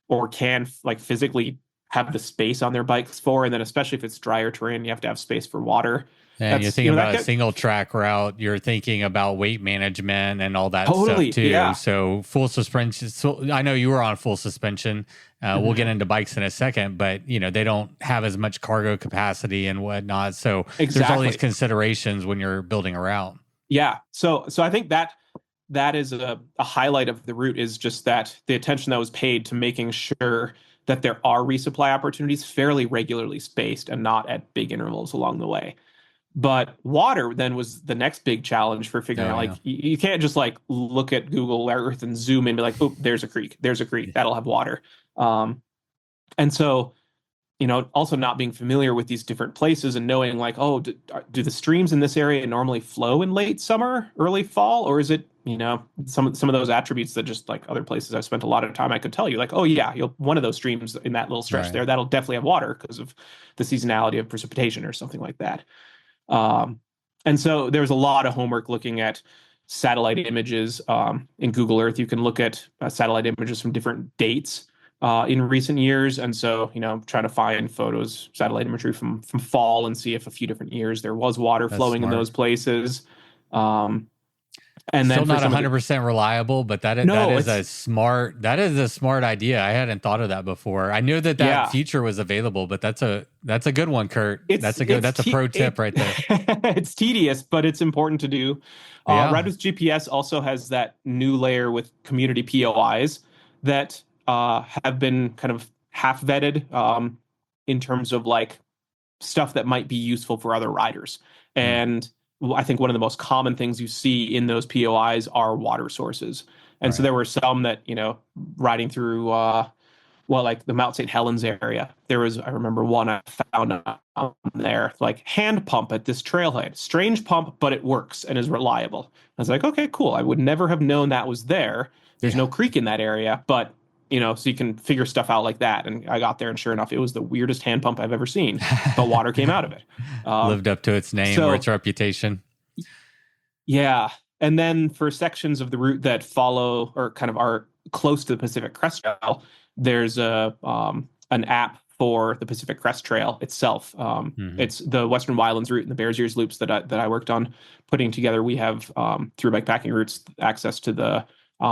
or can like physically have the space on their bikes for. And then especially if it's drier terrain, you have to have space for water. And you're thinking about a single track route, you're thinking about weight management and all that totally, stuff too. Yeah. So full suspension. So I know you were on full suspension. We'll get into bikes in a second, but they don't have as much cargo capacity and whatnot. So there's all these considerations when you're building a route. Yeah. So I think that is a highlight of the route, is just that the attention that was paid to making sure that there are resupply opportunities fairly regularly spaced and not at big intervals along the way. But water then was the next big challenge for figuring out, like, you can't just like look at Google Earth and zoom in and be like, oh, there's a creek, that'll have water. And so, also not being familiar with these different places and knowing like, oh, do the streams in this area normally flow in late summer, early fall? Or is it, some of those attributes that just like other places I've spent a lot of time, I could tell you like, oh yeah, one of those streams in that little stretch there, that'll definitely have water because of the seasonality of precipitation or something like that. And so there's a lot of homework looking at satellite images. In Google Earth, you can look at satellite images from different dates in recent years. And so, trying to find satellite imagery from fall and see if a few different years there was water flowing in those places. And still then not 100% reliable, but that is a smart idea. I hadn't thought of that before. I knew that feature was available, but that's a good one, Kurt. That's a pro tip right there. It's tedious, but it's important to do. Ride with GPS also has that new layer with community POIs that have been kind of half vetted in terms of like stuff that might be useful for other riders. And I think one of the most common things you see in those POIs are water sources. And so there were some that, riding through, like the Mount St. Helens area, I remember one I found on there, like hand pump at this trailhead. Strange pump, but it works and is reliable. I was like, okay, cool. I would never have known that was there. There's no creek in that area, but so you can figure stuff out like that. And I got there and sure enough, it was the weirdest hand pump I've ever seen, but water came out of it. Lived up to its name or its reputation. Yeah. And then for sections of the route that follow or kind of are close to the Pacific Crest Trail, there's an app for the Pacific Crest Trail itself. It's the Western Wildlands route and the Bears Ears loops that I worked on putting together. We have through bikepacking routes access to the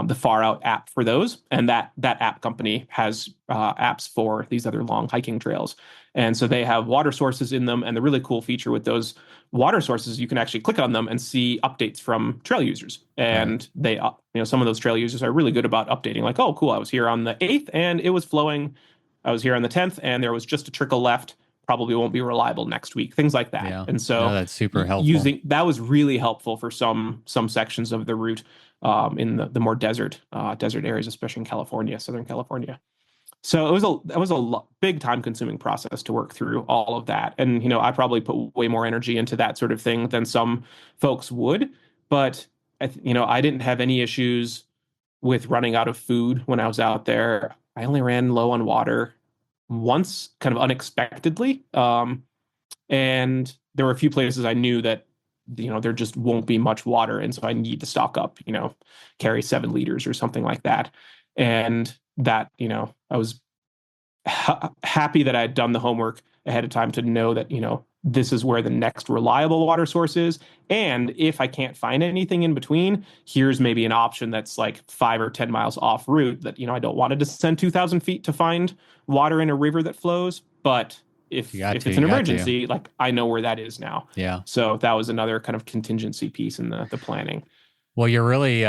the Far Out app for those, and that app company has apps for these other long hiking trails. And so they have water sources in them, and the really cool feature with those water sources, you can actually click on them and see updates from trail users. And they, some of those trail users are really good about updating, like, oh, cool, I was here on the 8th and it was flowing. I was here on the 10th and there was just a trickle left. Probably won't be reliable next week. Things like that. Yeah. And so that's super helpful. That was really helpful for some sections of the route in the more desert areas, especially in California, Southern California. So that was a big time consuming process to work through all of that. And, I probably put way more energy into that sort of thing than some folks would. But, I didn't have any issues with running out of food when I was out there. I only ran low on water once, kind of unexpectedly. And there were a few places I knew that, there just won't be much water. And so I need to stock up, carry 7 liters or something like that. And that, I was happy that I had done the homework ahead of time to know that, this is where the next reliable water source is. And if I can't find anything in between, here's maybe an option that's like 5 or 10 miles off route that, I don't want to descend 2,000 feet to find water in a river that flows. But if it's an emergency, like I know where that is now. Yeah. So that was another kind of contingency piece in the planning. Well, you're really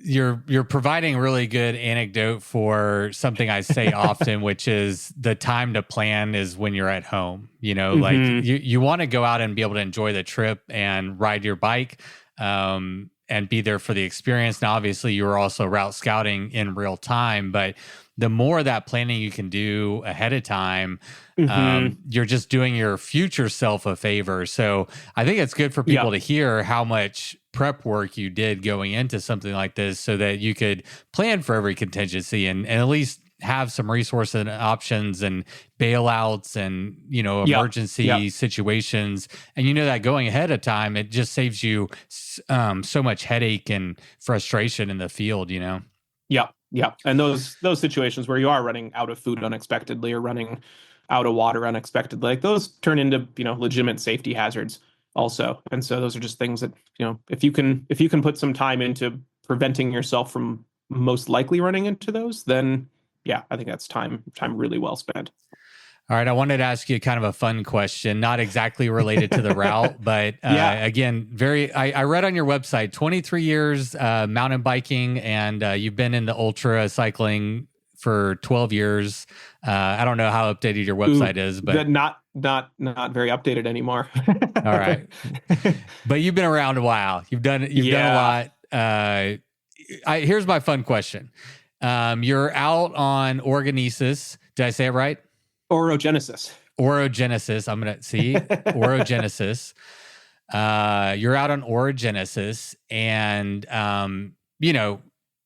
you're providing really good anecdote for something I say often, which is the time to plan is when you're at home. Like you want to go out and be able to enjoy the trip and ride your bike and be there for the experience. Now, obviously, you were also route scouting in real time, but the more of that planning you can do ahead of time, you're just doing your future self a favor. So I think it's good for people to hear how much prep work you did going into something like this so that you could plan for every contingency and at least have some resources and options and bailouts and, emergency situations. And that going ahead of time, it just saves you so much headache and frustration in the field, Yeah. And those situations where you are running out of food unexpectedly or running out of water unexpectedly, like those turn into, legitimate safety hazards also. And so those are just things that, if you can put some time into preventing yourself from most likely running into those, then yeah, I think that's time really well spent. All right. I wanted to ask you kind of a fun question, not exactly related to the route, but again, I read on your website, 23 years mountain biking, and you've been in the ultra cycling for 12 years. I don't know how updated your website is, but not very updated anymore. All right. But you've been around a while. You've done a lot. Here's my fun question. You're out on Orogenesis. Did I say it right? Orogenesis. I'm going to see Orogenesis. You're out on Orogenesis and,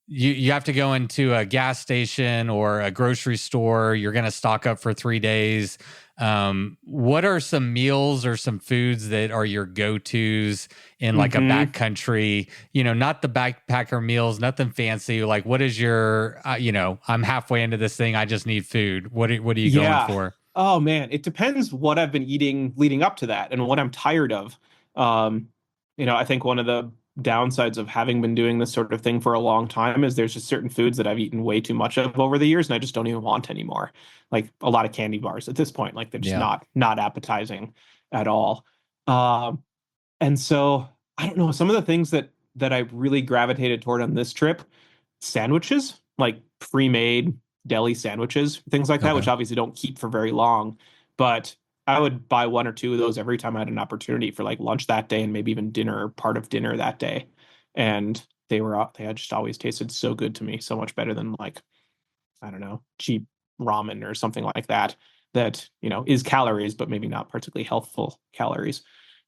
you have to go into a gas station or a grocery store. You're going to stock up for 3 days. What are some meals or some foods that are your go-tos in like a backcountry, not the backpacker meals, nothing fancy. Like what is your, I'm halfway into this thing. I just need food. What are you going for? Oh man, it depends what I've been eating leading up to that and what I'm tired of. I think one of the downsides of having been doing this sort of thing for a long time is there's just certain foods that I've eaten way too much of over the years and I just don't even want anymore. Like a lot of candy bars at this point, like they're just not appetizing at all. And so I don't know, some of the things that I really gravitated toward on this trip, sandwiches, like pre-made deli sandwiches, things like that, which obviously don't keep for very long, but I would buy 1 or 2 of those every time I had an opportunity for like lunch that day and maybe even dinner, part of dinner that day. And they had just always tasted so good to me, so much better than like, I don't know, cheap ramen or something like that, is calories, but maybe not particularly healthful calories.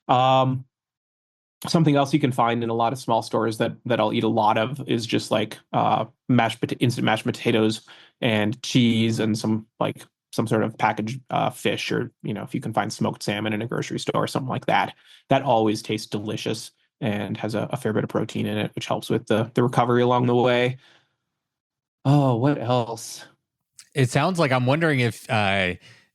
Something else you can find in a lot of small stores that I'll eat a lot of is just like instant mashed potatoes and cheese and some sort of packaged fish, or if you can find smoked salmon in a grocery store or something like that. That always tastes delicious and has a fair bit of protein in it, which helps with the recovery along the way. Oh, what else? It sounds like I'm wondering if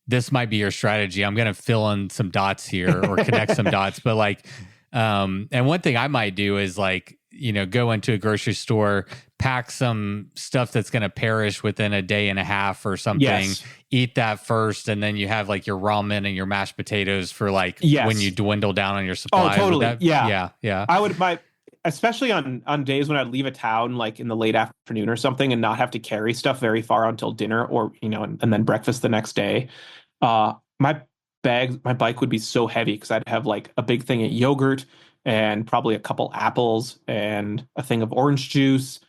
this might be your strategy. I'm going to fill in some dots here or connect some dots, but like, and one thing I might do is like, go into a grocery store, pack some stuff that's going to perish within a day and a half or something, Yes. eat that first, and then you have like your ramen and your mashed potatoes for like Yes. when you dwindle down on your Oh, supplies. totally. Yeah. I would especially on days when I'd leave a town like in the late afternoon or something and not have to carry stuff very far until dinner or and then breakfast the next day. My bike would be so heavy because I'd have like a big thing of yogurt and probably a couple apples and a thing of orange juice.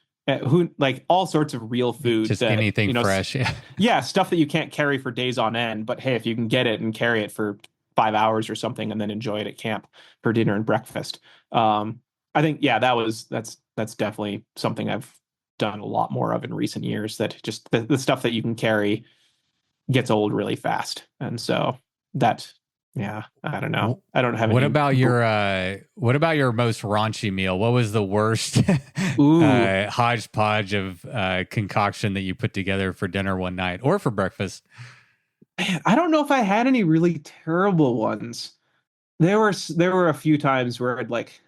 Like all sorts of real food, just that, anything fresh. Yeah, stuff that you can't carry for days on end. But hey, if you can get it and carry it for 5 hours or something and then enjoy it at camp for dinner and breakfast. I think, yeah, that's definitely something I've done a lot more of in recent years, that just the stuff that you can carry gets old really fast. And so that, yeah, I don't know. I don't have any. What about your most raunchy meal? What was the worst hodgepodge of concoction that you put together for dinner one night or for breakfast? Man, I don't know if I had any really terrible ones. There were a few times where I'd like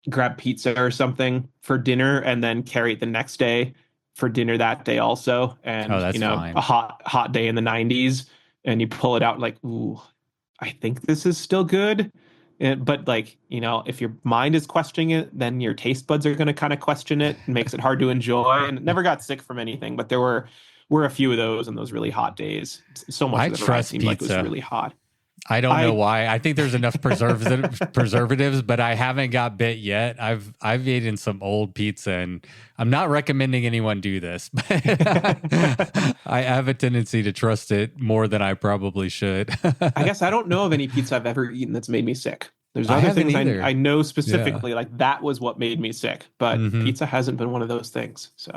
grab pizza or something for dinner and then carry it the next day for dinner that day also. And that's fine. A hot day in the 90s, and you pull it out like, ooh, I think this is still good. But like, if your mind is questioning it, then your taste buds are going to kind of question it. It makes it hard to enjoy. And it never got sick from anything, but there were a few of those on those really hot days. So much of the ride seemed like it was really hot. I don't know why. I think there's enough preservatives, but I haven't got bit yet. I've eaten some old pizza, and I'm not recommending anyone do this. But I have a tendency to trust it more than I probably should. I guess I don't know of any pizza I've ever eaten that's made me sick. There's other things I know specifically, like that was what made me sick, but pizza hasn't been one of those things. So,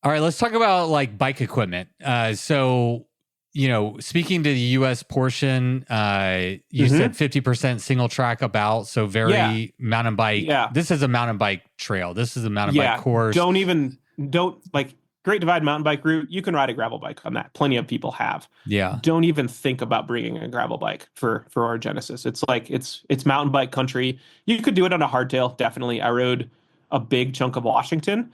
all right, let's talk about like bike equipment. So, speaking to the U.S. portion, you said 50% single track about, so very mountain bike. Yeah. This is a mountain bike trail. This is a mountain bike course. Don't like Great Divide mountain bike route. You can ride a gravel bike on that. Plenty of people have. Yeah. Don't even think about bringing a gravel bike for Orogenesis. It's like, it's mountain bike country. You could do it on a hardtail. Definitely. I rode a big chunk of Washington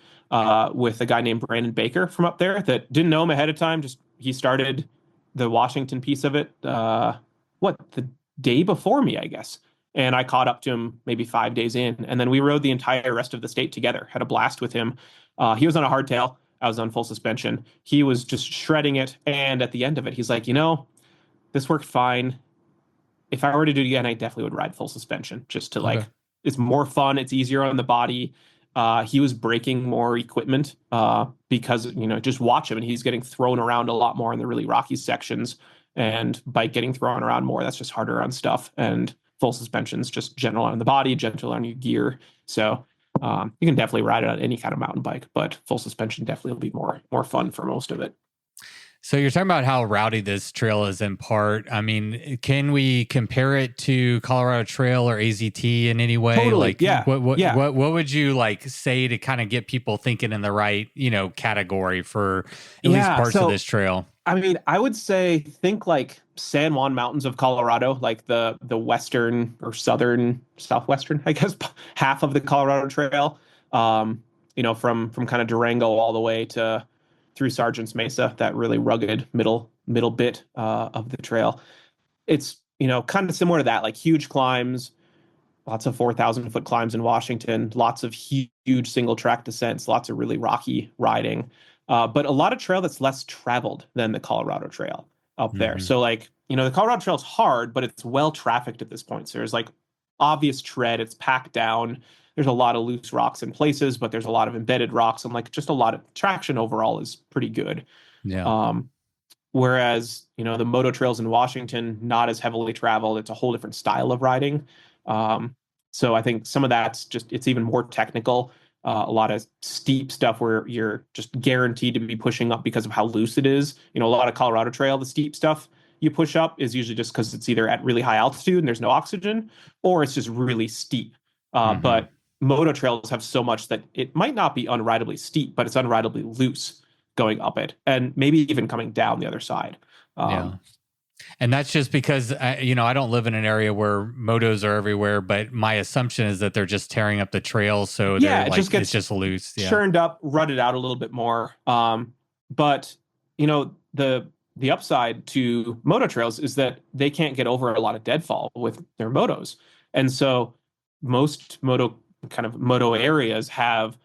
with a guy named Brandon Baker from up there that didn't know him ahead of time. Just he started the Washington piece of it, the day before me, I guess. And I caught up to him maybe 5 days in. And then we rode the entire rest of the state together, had a blast with him. He was on a hardtail. I was on full suspension. He was just shredding it. And at the end of it, he's like, this worked fine. If I were to do it again, I definitely would ride full suspension just to it's more fun. It's easier on the body. He was breaking more equipment because, just watch him and he's getting thrown around a lot more in the really rocky sections, and bike getting thrown around more. That's just harder on stuff. And full suspension's just gentle on the body, gentle on your gear. So you can definitely ride it on any kind of mountain bike, but full suspension definitely will be more fun for most of it. So you're talking about how rowdy this trail is in part. I mean, can we compare it to Colorado Trail or AZT in any way? Totally. What would you like say to kind of get people thinking in the right, category for at least parts of this trail? I mean, I would say think like San Juan Mountains of Colorado, like the western or southwestern, I guess, half of the Colorado Trail. From kind of Durango all the way to through Sargent's Mesa, that really rugged middle bit of the trail. It's, kind of similar to that, like huge climbs, lots of 4,000-foot climbs in Washington, lots of huge single track descents, lots of really rocky riding, but a lot of trail that's less traveled than the Colorado Trail up there. So like, the Colorado Trail is hard, but it's well trafficked at this point. So there's like obvious tread, it's packed down. There's a lot of loose rocks in places, but there's a lot of embedded rocks, and like just a lot of traction overall is pretty good. Yeah. Whereas, the moto trails in Washington, not as heavily traveled. It's a whole different style of riding. So I think some of that's it's even more technical. A lot of steep stuff where you're just guaranteed to be pushing up because of how loose it is. A lot of Colorado Trail, the steep stuff you push up is usually just because it's either at really high altitude and there's no oxygen, or it's just really steep. But moto trails have so much that it might not be unrideably steep, but it's unrideably loose going up it, and maybe even coming down the other side. And that's just because, I don't live in an area where motos are everywhere, but my assumption is that they're just tearing up the trail. So Yeah, they're like, it's just loose. Yeah. churned up, rutted out a little bit more. But the upside to moto trails is that they can't get over a lot of deadfall with their motos. And so most moto areas have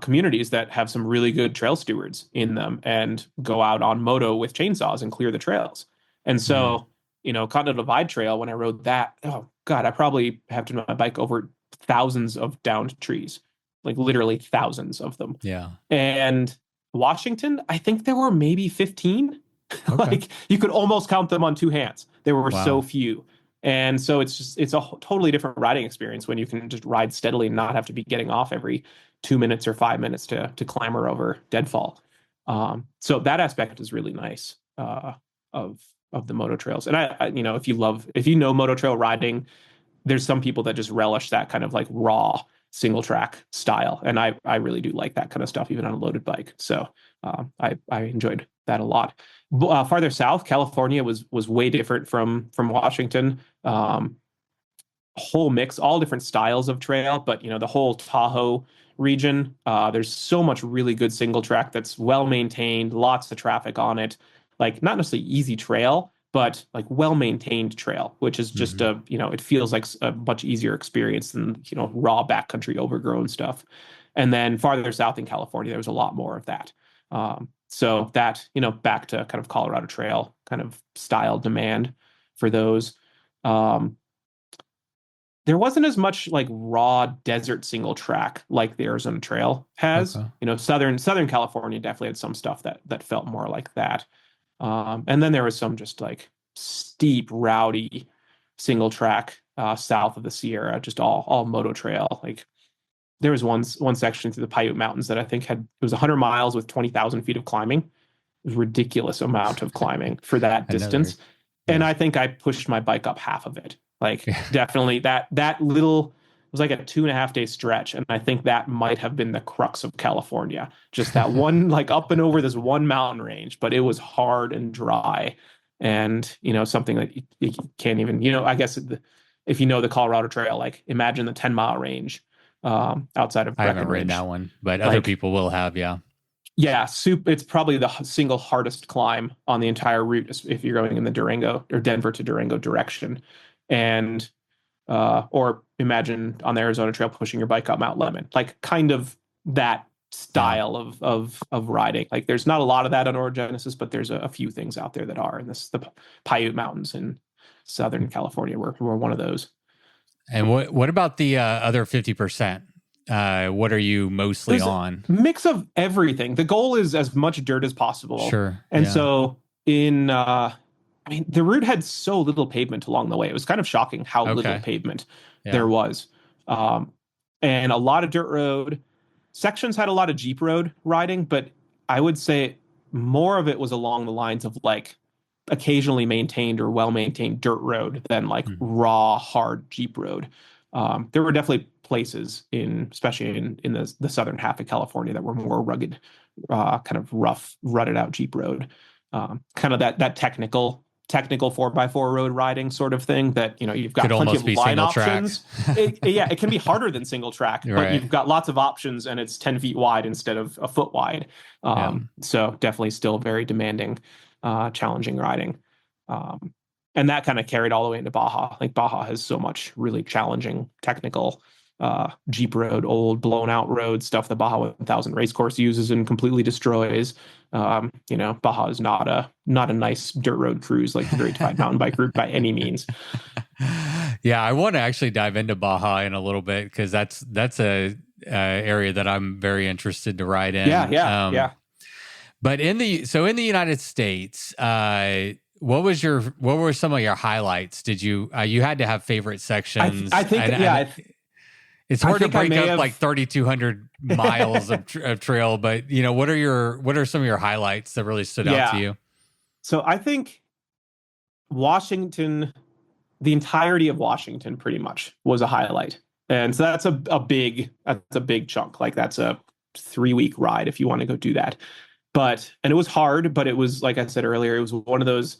communities that have some really good trail stewards in them and go out on moto with chainsaws and clear the trails. And so, Continental Divide Trail, when I rode that, oh God, I probably have to my bike over thousands of downed trees, like literally thousands of them. Yeah. And Washington, I think there were maybe 15. Okay. Like you could almost count them on two hands. There were Wow. so few. And so it's a totally different riding experience when you can just ride steadily and not have to be getting off every 2 minutes or 5 minutes to clamber over deadfall. So that aspect is really nice of the moto trails. And I if you know moto trail riding, there's some people that just relish that kind of like raw single track style, and I really do like that kind of stuff even on a loaded bike. So I enjoyed that a lot. Farther south, California was way different from Washington. Whole mix, all different styles of trail, but the whole Tahoe region, there's so much really good single track that's well maintained, lots of traffic on it, like not necessarily easy trail, but like well maintained trail, which is just it feels like a much easier experience than raw backcountry overgrown stuff. And then farther south in California, there was a lot more of that. So that back to kind of Colorado Trail kind of style demand for those. There wasn't as much like raw desert single track like the Arizona Trail has. Okay. Southern California definitely had some stuff that felt more like that. And then there was some just like steep, rowdy single track south of the Sierra, just all moto trail. Like there was one section through the Paiute Mountains that I think it was 100 miles with 20,000 feet of climbing. It was a ridiculous amount of climbing for that distance. And I think I pushed my bike up half of it. Like definitely that little, it was like a 2.5 day stretch. And I think that might have been the crux of California. Just that one, like up and over this one mountain range, but it was hard and dry. And, something that you can't even, I guess if you know the Colorado Trail, like imagine the 10-mile range outside of Breckenridge. I haven't ridden that one, but other people will have, yeah. Yeah, it's probably the single hardest climb on the entire route if you're going in the Durango or Denver to Durango direction. And or imagine on the Arizona Trail pushing your bike up Mount Lemmon, like kind of that style of riding. Like there's not a lot of that on Orogenesis, but there's a few things out there that are. And the Paiute Mountains in Southern California were one of those. And what about the other 50%? What are you mostly on? Mix of everything. The goal is as much dirt as possible. Sure. And so the route had so little pavement along the way. It was kind of shocking how little pavement there was. And a lot of dirt road. Sections had a lot of Jeep road riding, but I would say more of it was along the lines of like occasionally maintained or well-maintained dirt road than like raw, hard Jeep road. There were definitely places especially in the southern half of California that were more rugged, kind of rough, rutted out Jeep road. Kind of that technical 4x4 road riding sort of thing that, you've got plenty of line options. It can be harder than single track, but you've got lots of options and it's 10 feet wide instead of a foot wide. So definitely still very demanding, challenging riding. And that kind of carried all the way into Baja. Like Baja has so much really challenging technical Jeep road, old blown out road stuff that Baja 1000 race course uses and completely destroys. Baja is not a nice dirt road cruise like the Great Divide Mountain Bike Route by any means. Yeah, I want to actually dive into Baja in a little bit because that's a area that I'm very interested to ride in. Yeah. But in the United States, what were some of your highlights? Did you had to have favorite sections? I think it's hard to break up like 3,200 miles of trail, but what are some of your highlights that really stood out to you? So I think Washington, the entirety of Washington pretty much was a highlight. And so that's a big chunk. Like that's a 3-week ride if you want to go do that. And it was hard, but it was, like I said earlier, it was one of those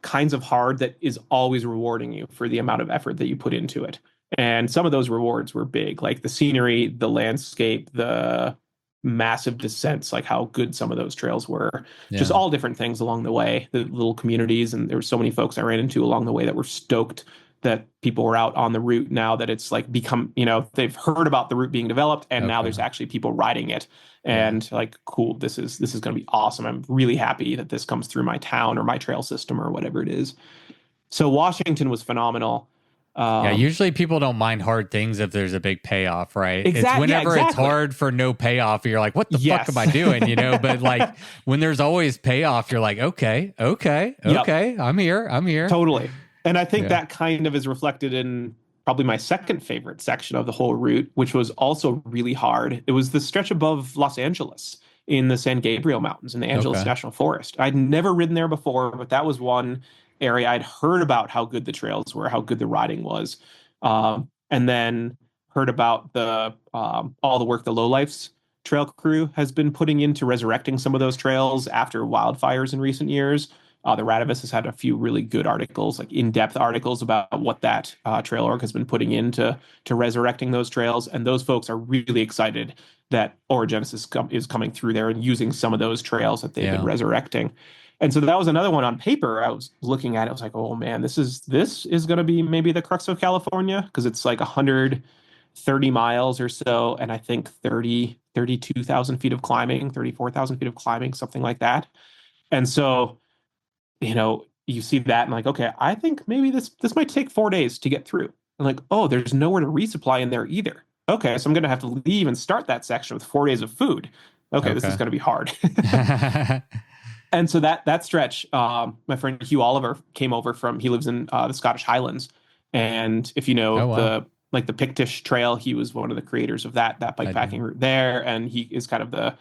kinds of hard that is always rewarding you for the amount of effort that you put into it. And some of those rewards were big, like the scenery, the landscape, the massive descents, like how good some of those trails were. Just Yeah. all different things along the way, the little communities. And there were so many folks I ran into along the way that were stoked that people were out on the route now that it's like become, they've heard about the route being developed and now Okay. there's actually people riding it. Yeah. And like, cool, this is going to be awesome. I'm really happy that this comes through my town or my trail system or whatever it is. So Washington was phenomenal. Yeah, usually people don't mind hard things if there's a big payoff, right? It's Exactly. whenever it's hard for no payoff, you're like, what the fuck am I doing? But like when there's always payoff, you're like, okay, I'm here. Totally. And I think that kind of is reflected in probably my second favorite section of the whole route, which was also really hard. It was the stretch above Los Angeles in the San Gabriel Mountains in the Angeles National Forest. I'd never ridden there before, but that was one area I'd heard about how good the trails were, how good the riding was, and then heard about the all the work the Lowlifes trail crew has been putting into resurrecting some of those trails after wildfires in recent years. The Radavis has had a few really good articles, like in-depth articles about what that trail org has been putting into resurrecting those trails, and those folks are really excited that Orogenesis is coming through there and using some of those trails that they've been resurrecting. And so that was another one on paper. I was looking at it. I was like, oh man, this is going to be maybe the crux of California, because it's like 130 miles or so. And I think 32,000 feet of climbing, 34,000 feet of climbing, something like that. And so, you see that and like, okay, I think maybe this might take 4 days to get through. And like, oh, there's nowhere to resupply in there either. Okay, so I'm going to have to leave and start that section with 4 days of food. Okay. This is going to be hard. And so that stretch, my friend Hugh Oliver came over from, he lives in the Scottish Highlands. And if you know the Pictish Trail, he was one of the creators of that bikepacking route there. And he is kind of the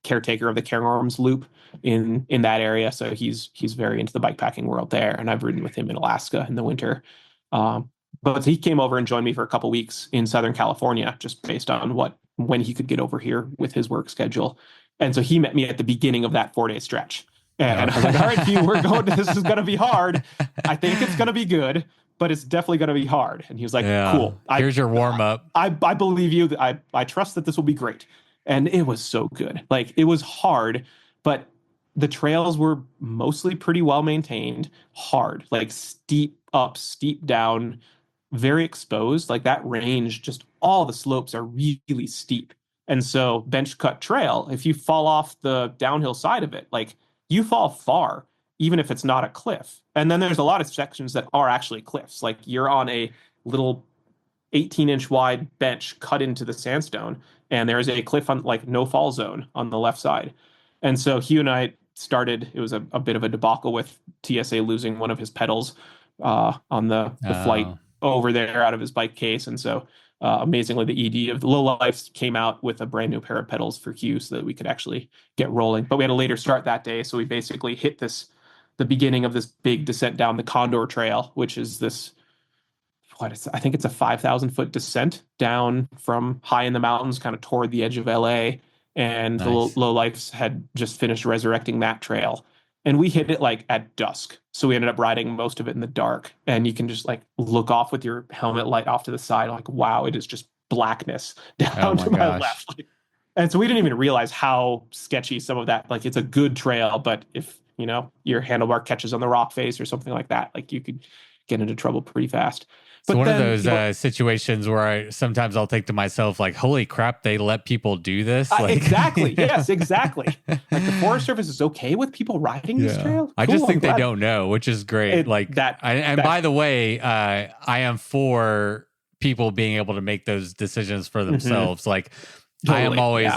caretaker of the Cairngorms Loop in that area. So he's very into the bikepacking world there. And I've ridden with him in Alaska in the winter. But he came over and joined me for a couple weeks in Southern California, just based on when he could get over here with his work schedule. And so he met me at the beginning of that 4 day stretch. And I was like, all right, Hugh, this is going to be hard. I think it's going to be good, but it's definitely going to be hard. And he was like, cool. Here's your warm up. I believe you. I trust that this will be great. And it was so good. Like, it was hard, but the trails were mostly pretty well maintained, hard, like steep up, steep down, very exposed. Like that range, just all the slopes are really steep. And so bench cut trail, if you fall off the downhill side of it, like you fall far, even if it's not a cliff. And then there's a lot of sections that are actually cliffs. Like you're on a little 18-inch wide bench cut into the sandstone, and there's a cliff on like no fall zone on the left side. And so Hugh and I started, it was a bit of a debacle with TSA losing one of his pedals on the flight over there out of his bike case. And so amazingly, the ED of the Lowlifes came out with a brand new pair of pedals for Hugh so that we could actually get rolling. But we had a later start that day. So we basically hit the beginning of this big descent down the Condor Trail, which is this, I think it's a 5,000 foot descent down from high in the mountains, kind of toward the edge of LA. And the Lowlifes had just finished resurrecting that trail. And we hit it like at dusk. So we ended up riding most of it in the dark. And you can just like look off with your helmet light off to the side. Like, wow, it is just blackness down to my left. And so we didn't even realize how sketchy some of that, like it's a good trail, but if, your handlebar catches on the rock face or something like that, like you could get into trouble pretty fast. It's one of those situations where sometimes I'll think to myself, like, holy crap, they let people do this? Exactly. Yes, exactly. Like the Forest Service is okay with people riding this trail? Cool, I just think they don't know, which is great. By the way, I am for people being able to make those decisions for themselves. Mm-hmm. Like, totally. I am always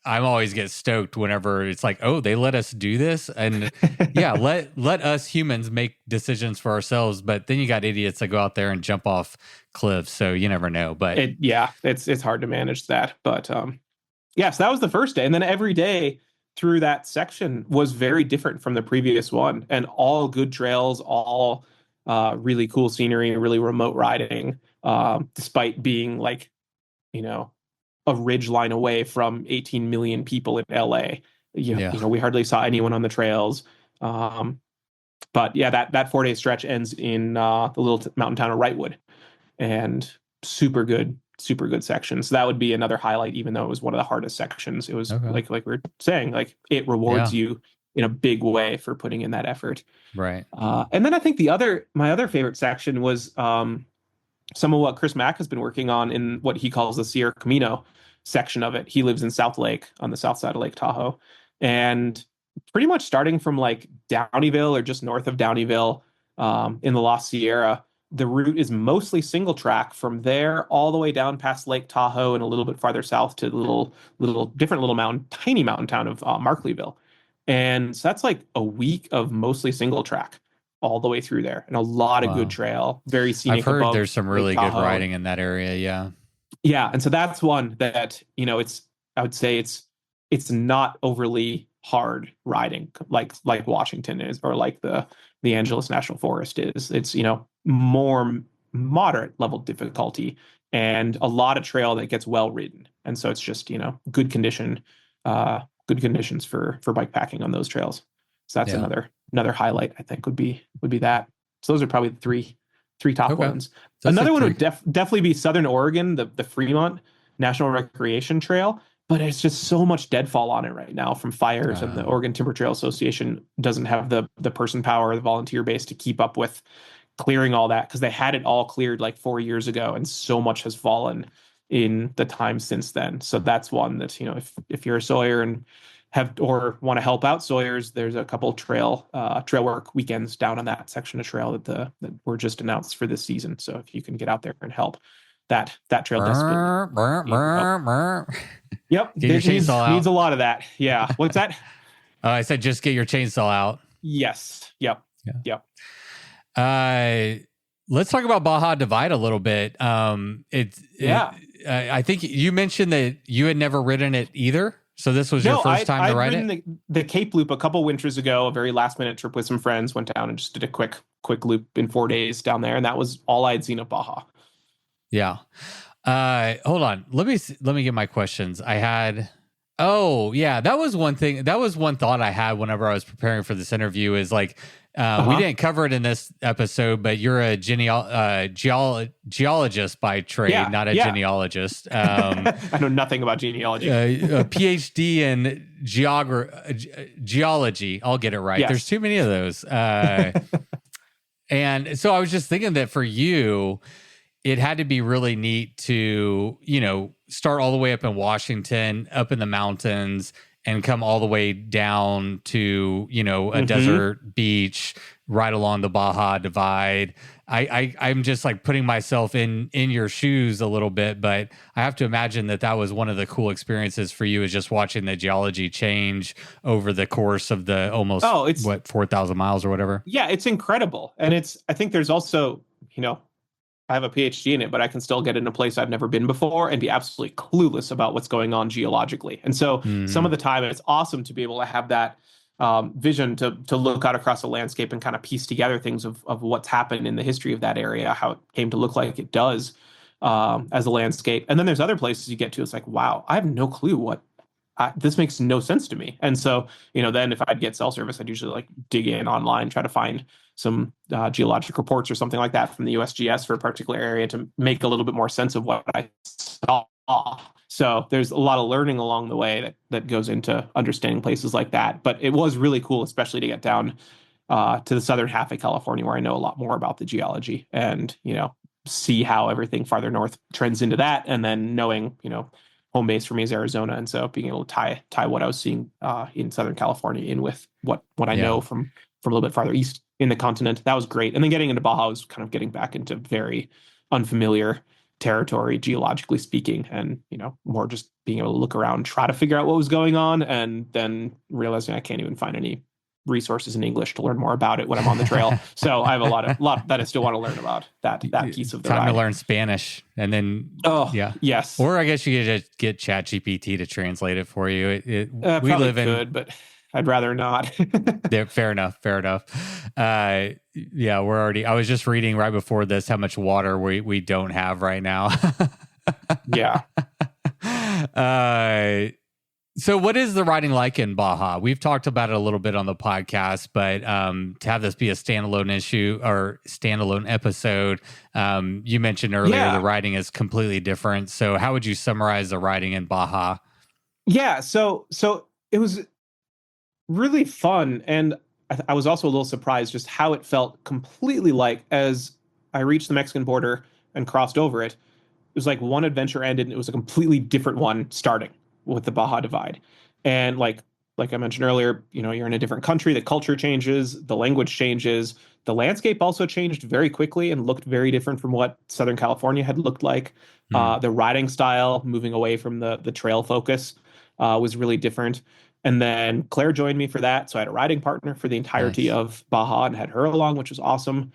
I'm always get stoked whenever it's like, oh, they let us do this. And let us humans make decisions for ourselves. But then you got idiots that go out there and jump off cliffs. So you never know. But it's hard to manage that. But so that was the first day. And then every day through that section was very different from the previous one. And all good trails, all really cool scenery, really remote riding, despite being like, a ridge line away from 18 million people in LA. We hardly saw anyone on the trails. But yeah, that 4-day stretch ends in the little mountain town of Wrightwood, and super good section. So that would be another highlight, even though it was one of the hardest sections. It was Okay. like we were saying, like it rewards you in a big way for putting in that effort. Right. And then I think my other favorite section was some of what Chris Mack has been working on in what he calls the Sierra Camino section of it. He lives in South Lake on the south side of Lake Tahoe, and pretty much starting from like Downeyville or just north of Downeyville in the La Sierra, the route is mostly single track from there all the way down past Lake Tahoe and a little bit farther south to the little tiny mountain town of Markleyville. And so that's like a week of mostly single track all the way through there, and a lot of good trail, very scenic. I've heard there's some really good riding in that area. Yeah. Yeah. And so that's one that, I would say it's not overly hard riding like Washington is, or like the Angeles National Forest is. It's, more moderate level difficulty and a lot of trail that gets well ridden. And so it's just, good conditions for bike packing on those trails. So that's another highlight, I think, would be that. So those are probably the three top ones. That's another one would definitely be Southern Oregon, the Fremont National Recreation Trail, but it's just so much deadfall on it right now from fires, and the Oregon Timber Trail Association doesn't have the person power, the volunteer base to keep up with clearing all that, because they had it all cleared like 4 years ago, and so much has fallen in the time since then. So that's one that, if you're a Sawyer and want to help out Sawyers, there's a couple trail work weekends down on that section of trail that were just announced for this season. So if you can get out there and help, that trail yep, needs a lot of that. Yeah. What's that? I said just get your chainsaw out. Yes. Yep. Yeah. Yep. Let's talk about Baja Divide a little bit. I think you mentioned that you had never ridden it either. So this was your first time to ride it? I'd ridden the Cape Loop a couple winters ago, a very last minute trip with some friends, went down and just did a quick loop in 4 days down there. And that was all I'd seen of Baja. Yeah. Hold on. Let me get my questions. that was one thing. That was one thought I had whenever I was preparing for this interview is like, we didn't cover it in this episode, but you're a geologist by trade, not a genealogist. I know nothing about genealogy. A PhD in geology. I'll get it right. Yes. There's too many of those. And so I was just thinking that for you, it had to be really neat to, start all the way up in Washington, up in the mountains, and come all the way down to, a desert beach right along the Baja Divide. I'm just like putting myself in your shoes a little bit, but I have to imagine that was one of the cool experiences for you, is just watching the geology change over the course of the almost 4,000 miles or whatever. Yeah, it's incredible. And I think there's also, I have a PhD in it, but I can still get in a place I've never been before and be absolutely clueless about what's going on geologically. And so some of the time it's awesome to be able to have that vision to look out across the landscape and kind of piece together things of what's happened in the history of that area, how it came to look like it does as a landscape. And then there's other places you get to, it's like, wow, I have no clue this makes no sense to me. And so, then if I'd get cell service, I'd usually like dig in online, try to find some geologic reports or something like that from the USGS for a particular area to make a little bit more sense of what I saw. So there's a lot of learning along the way that goes into understanding places like that. But it was really cool, especially to get down to the southern half of California, where I know a lot more about the geology and, see how everything farther north trends into that. And then knowing, home base for me is Arizona. And so being able to tie what I was seeing in Southern California in with what I know from a little bit farther east in the continent, that was great. And then getting into Baja was kind of getting back into very unfamiliar territory, geologically speaking, and, more just being able to look around, try to figure out what was going on, and then realizing I can't even find any resources in English to learn more about it when I'm on the trail. So I have a lot that I still want to learn about that piece of the time ride. To learn Spanish, and then yes, or I guess you could just get ChatGPT to translate it for you. We live in good, but I'd rather not. Yeah, fair enough. I was just reading right before this how much water we don't have right now. Yeah. So what is the riding like in Baja? We've talked about it a little bit on the podcast, but to have this be a standalone issue or standalone episode, you mentioned earlier the riding is completely different. So how would you summarize the riding in Baja? Yeah, so it was really fun, and I was also a little surprised just how it felt completely like as I reached the Mexican border and crossed over it. It was like one adventure ended and it was a completely different one starting with the Baja Divide. And like I mentioned earlier, you're in a different country, the culture changes, the language changes, the landscape also changed very quickly and looked very different from what Southern California had looked like. The riding style, moving away from the trail focus, was really different. And then Claire joined me for that. So I had a riding partner for the entirety of Baja and had her along, which was awesome.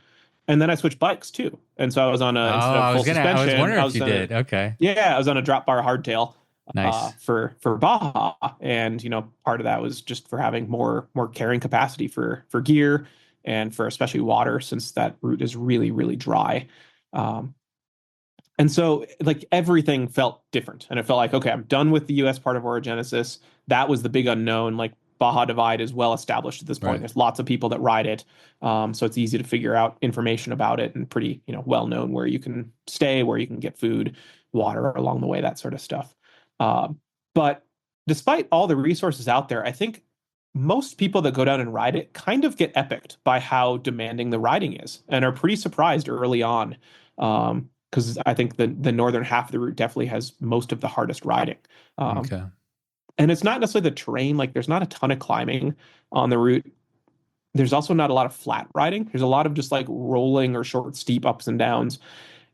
And then I switched bikes too. And so I was on instead of full suspension. I was wondering if you did. Okay. Yeah, I was on a drop bar hardtail. Nice. For Baja, and part of that was just for having more carrying capacity for gear and for especially water, since that route is really, really dry. And so like everything felt different, and it felt like, okay, I'm done with the US part of Orogenesis. That was the big unknown. Like Baja Divide is well established at this point. Right. There's lots of people that ride it, so it's easy to figure out information about it, and pretty well known where you can stay, where you can get food, water along the way, that sort of stuff. But despite all the resources out there, I think most people that go down and ride it kind of get epicked by how demanding the riding is, and are pretty surprised early on. Because I think the northern half of the route definitely has most of the hardest riding. Okay. And it's not necessarily the terrain. Like there's not a ton of climbing on the route. There's also not a lot of flat riding. There's a lot of just like rolling or short, steep ups and downs.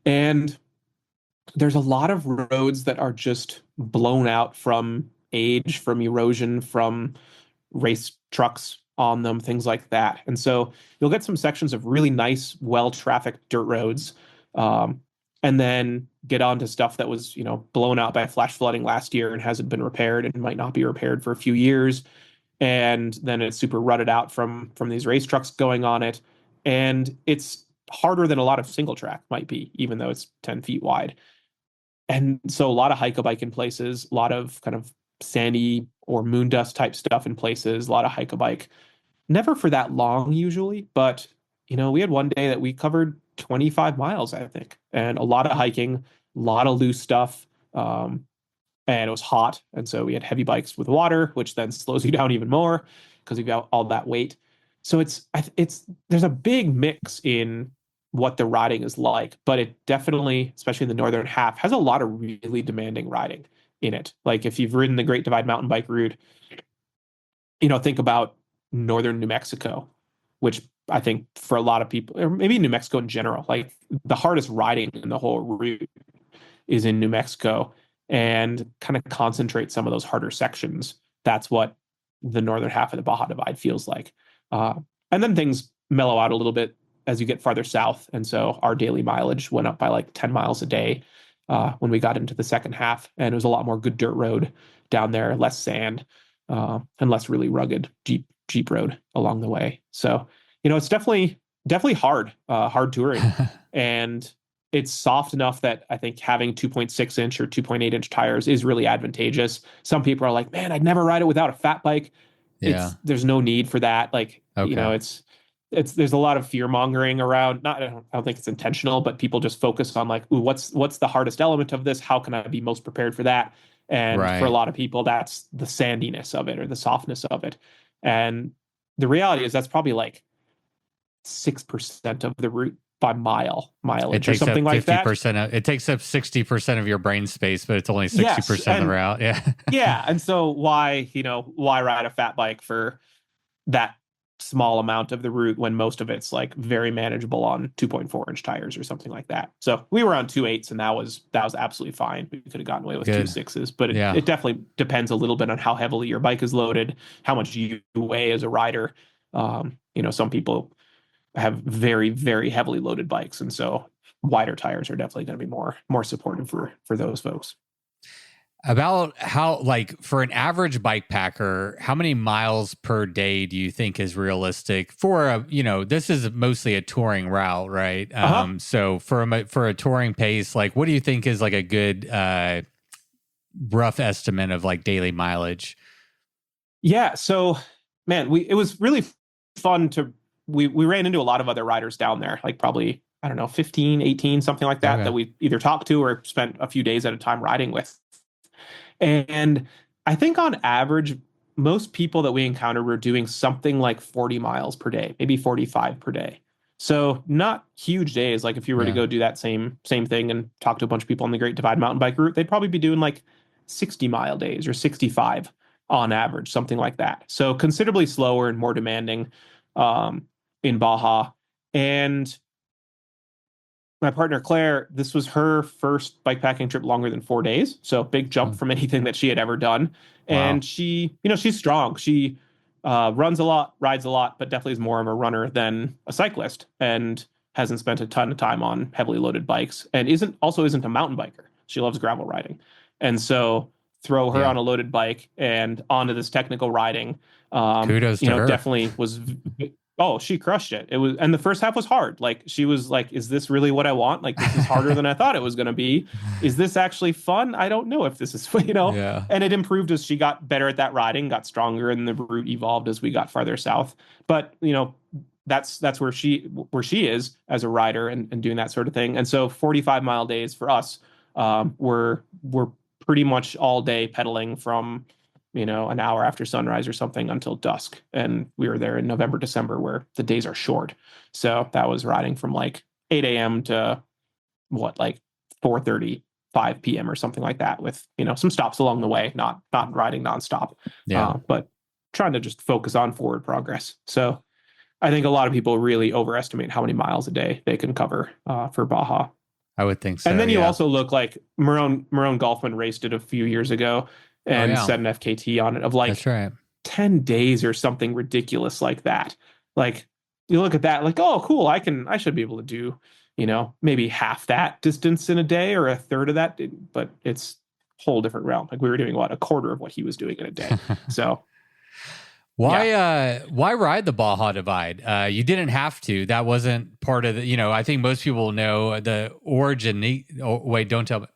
And there's a lot of roads that are just blown out from age, from erosion, from race trucks on them, things like that. And so you'll get some sections of really nice, well-trafficked dirt roads, and then get onto stuff that was, blown out by flash flooding last year and hasn't been repaired and might not be repaired for a few years. And then it's super rutted out from these race trucks going on it. And it's harder than a lot of single track might be, even though it's 10 feet wide. And so a lot of hike-a-bike in places, a lot of kind of sandy or moon dust type stuff in places, a lot of hike-a-bike. Never for that long usually, but we had one day that we covered 25 miles, I think, and a lot of hiking, a lot of loose stuff. And it was hot. And so we had heavy bikes with water, which then slows you down even more because you've got all that weight. So there's a big mix in what the riding is like, but it definitely, especially in the northern half, has a lot of really demanding riding in it. Like if you've ridden the Great Divide mountain bike route, think about northern New Mexico, which I think for a lot of people, or maybe New Mexico in general, like the hardest riding in the whole route is in New Mexico, and kind of concentrate some of those harder sections. That's what the northern half of the Baja Divide feels like. And then things mellow out a little bit as you get farther south. And so our daily mileage went up by like 10 miles a day when we got into the second half. And it was a lot more good dirt road down there, less sand, and less really rugged Jeep road along the way. So, it's definitely hard touring. And it's soft enough that I think having 2.6 inch or 2.8 inch tires is really advantageous. Some people are like, man, I'd never ride it without a fat bike. Yeah. There's no need for that. Like, okay. There's a lot of fear mongering around. I don't think it's intentional, but people just focus on like, ooh, what's the hardest element of this? How can I be most prepared for that? And for a lot of people, that's the sandiness of it or the softness of it. And the reality is that's probably like 6% of the route by mileage or something like that. It takes up 60% of your brain space, but it's only 60% of the route. Yeah. Yeah. And so why ride a fat bike for that small amount of the route when most of it's like very manageable on 2.4 inch tires or something like that? So we were on 2.8s and that was absolutely fine. We could have gotten away with 2.6s, but it definitely depends a little bit on how heavily your bike is loaded, how much you weigh as a rider. Some people have very, very heavily loaded bikes, and so wider tires are definitely going to be more supportive for those folks. About how, like, for an average bike packer, how many miles per day do you think is realistic for this is mostly a touring route, right? So for a touring pace, like, what do you think is like a good rough estimate of like daily mileage? Yeah. So, man, it was really fun we ran into a lot of other riders down there, like probably, I don't know, 15, 18, something like that, that we either talked to or spent a few days at a time riding with. And I think on average, most people that we encountered were doing something like 40 miles per day, maybe 45 per day. So not huge days. Like if you were to go do that same thing and talk to a bunch of people on the Great Divide mountain bike route, they'd probably be doing like 60-mile days or 65 on average, something like that. So considerably slower and more demanding in Baja. And my partner, Claire, this was her first bikepacking trip longer than 4 days. So big jump from anything that she had ever done. And she, she's strong. She runs a lot, rides a lot, but definitely is more of a runner than a cyclist and hasn't spent a ton of time on heavily loaded bikes and isn't a mountain biker. She loves gravel riding. And so throw her on a loaded bike and onto this technical riding. Kudos to her. Definitely was. Oh, she crushed it. It was, and the first half was hard. Like she was like, "Is this really what I want? Like this is harder than I thought it was going to be. Is this actually fun? I don't know if this is, Yeah. And it improved as she got better at that riding, got stronger, and the route evolved as we got farther south. But that's where she is as a rider and doing that sort of thing. And so 45-mile days for us were pretty much all day pedaling from an hour after sunrise or something until dusk. And we were there in November, December, where the days are short. So that was riding from like 8 a.m. to like 4:30, 5 p.m. or something like that with, some stops along the way, not riding nonstop, but trying to just focus on forward progress. So I think a lot of people really overestimate how many miles a day they can cover for Baja. I would think so. And then you also look like Marone Golfman raced it a few years ago and set an FKT on it of like 10 days or something ridiculous like that. Like you look at that like, oh, cool. I should be able to do, maybe half that distance in a day or a third of that, but it's a whole different realm. Like we were doing a quarter of what he was doing in a day. So why ride the Baja Divide? You didn't have to. That wasn't part of the, I think most people know the origin. Oh, wait, don't tell me.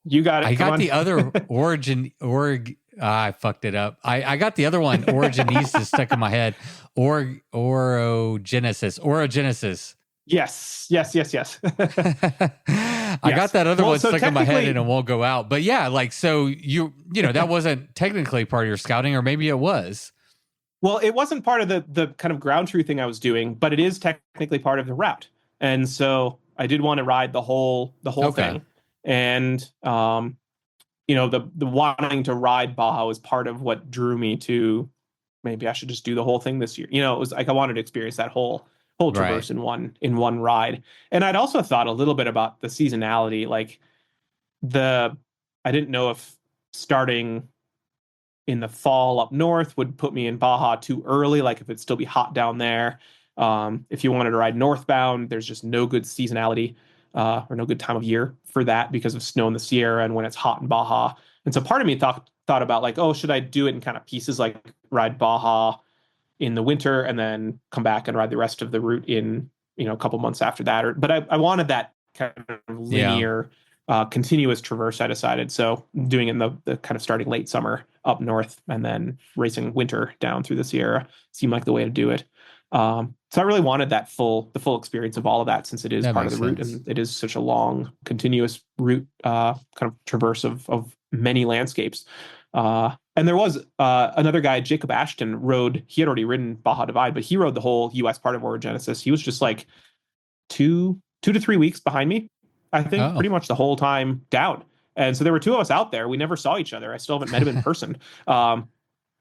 You got it. I got the other I fucked it up. I got the other one, Orogenesis, stuck in my head. Orogenesis. Yes. I got that other one stuck in my head and it won't go out. But yeah, like, so that wasn't technically part of your scouting, or maybe it was. Well, it wasn't part of the kind of ground truth thing I was doing, but it is technically part of the route. And so I did want to ride the whole thing. And, the wanting to ride Baja was part of what drew me to maybe I should just do the whole thing this year. It was like I wanted to experience that whole traverse in one ride. And I'd also thought a little bit about the seasonality. Like I didn't know if starting in the fall up north would put me in Baja too early, like if it'd still be hot down there. If you wanted to ride northbound, there's just no good seasonality or no good time of year for that because of snow in the Sierra and when it's hot in Baja. And so part of me thought about like, oh, should I do it in kind of pieces, like ride Baja in the winter and then come back and ride the rest of the route in, a couple months after that. But I wanted that kind of linear, continuous traverse, I decided. So doing it in the kind of starting late summer up north and then racing winter down through the Sierra seemed like the way to do it. So I really wanted the full experience of all of that, since it is part of the route and it is such a long, continuous route, kind of traverse of many landscapes. And there was another guy, Jacob Ashton, he had already ridden Baja Divide, but he rode the whole U.S. part of Orogenesis. He was just like 2 to 3 weeks behind me, I think, pretty much the whole time down. And so there were two of us out there. We never saw each other. I still haven't met him in person.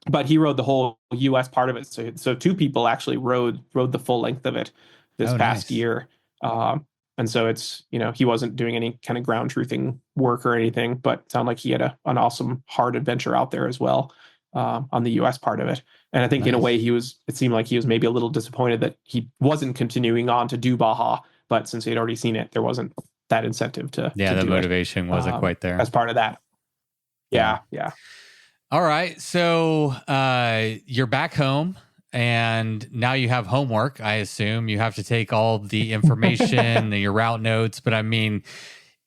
But he rode the whole U.S. part of it. So two people actually rode the full length of it this past year. And so it's, he wasn't doing any kind of ground truthing work or anything, but it sounded like he had an awesome hard adventure out there as well on the U.S. part of it. And I think in a way it seemed like he was maybe a little disappointed that he wasn't continuing on to do Baja, but since he had already seen it, there wasn't that incentive to the motivation wasn't quite there as part of that. Yeah. All right. So you're back home and now you have homework. I assume you have to take all the information and your route notes. But I mean,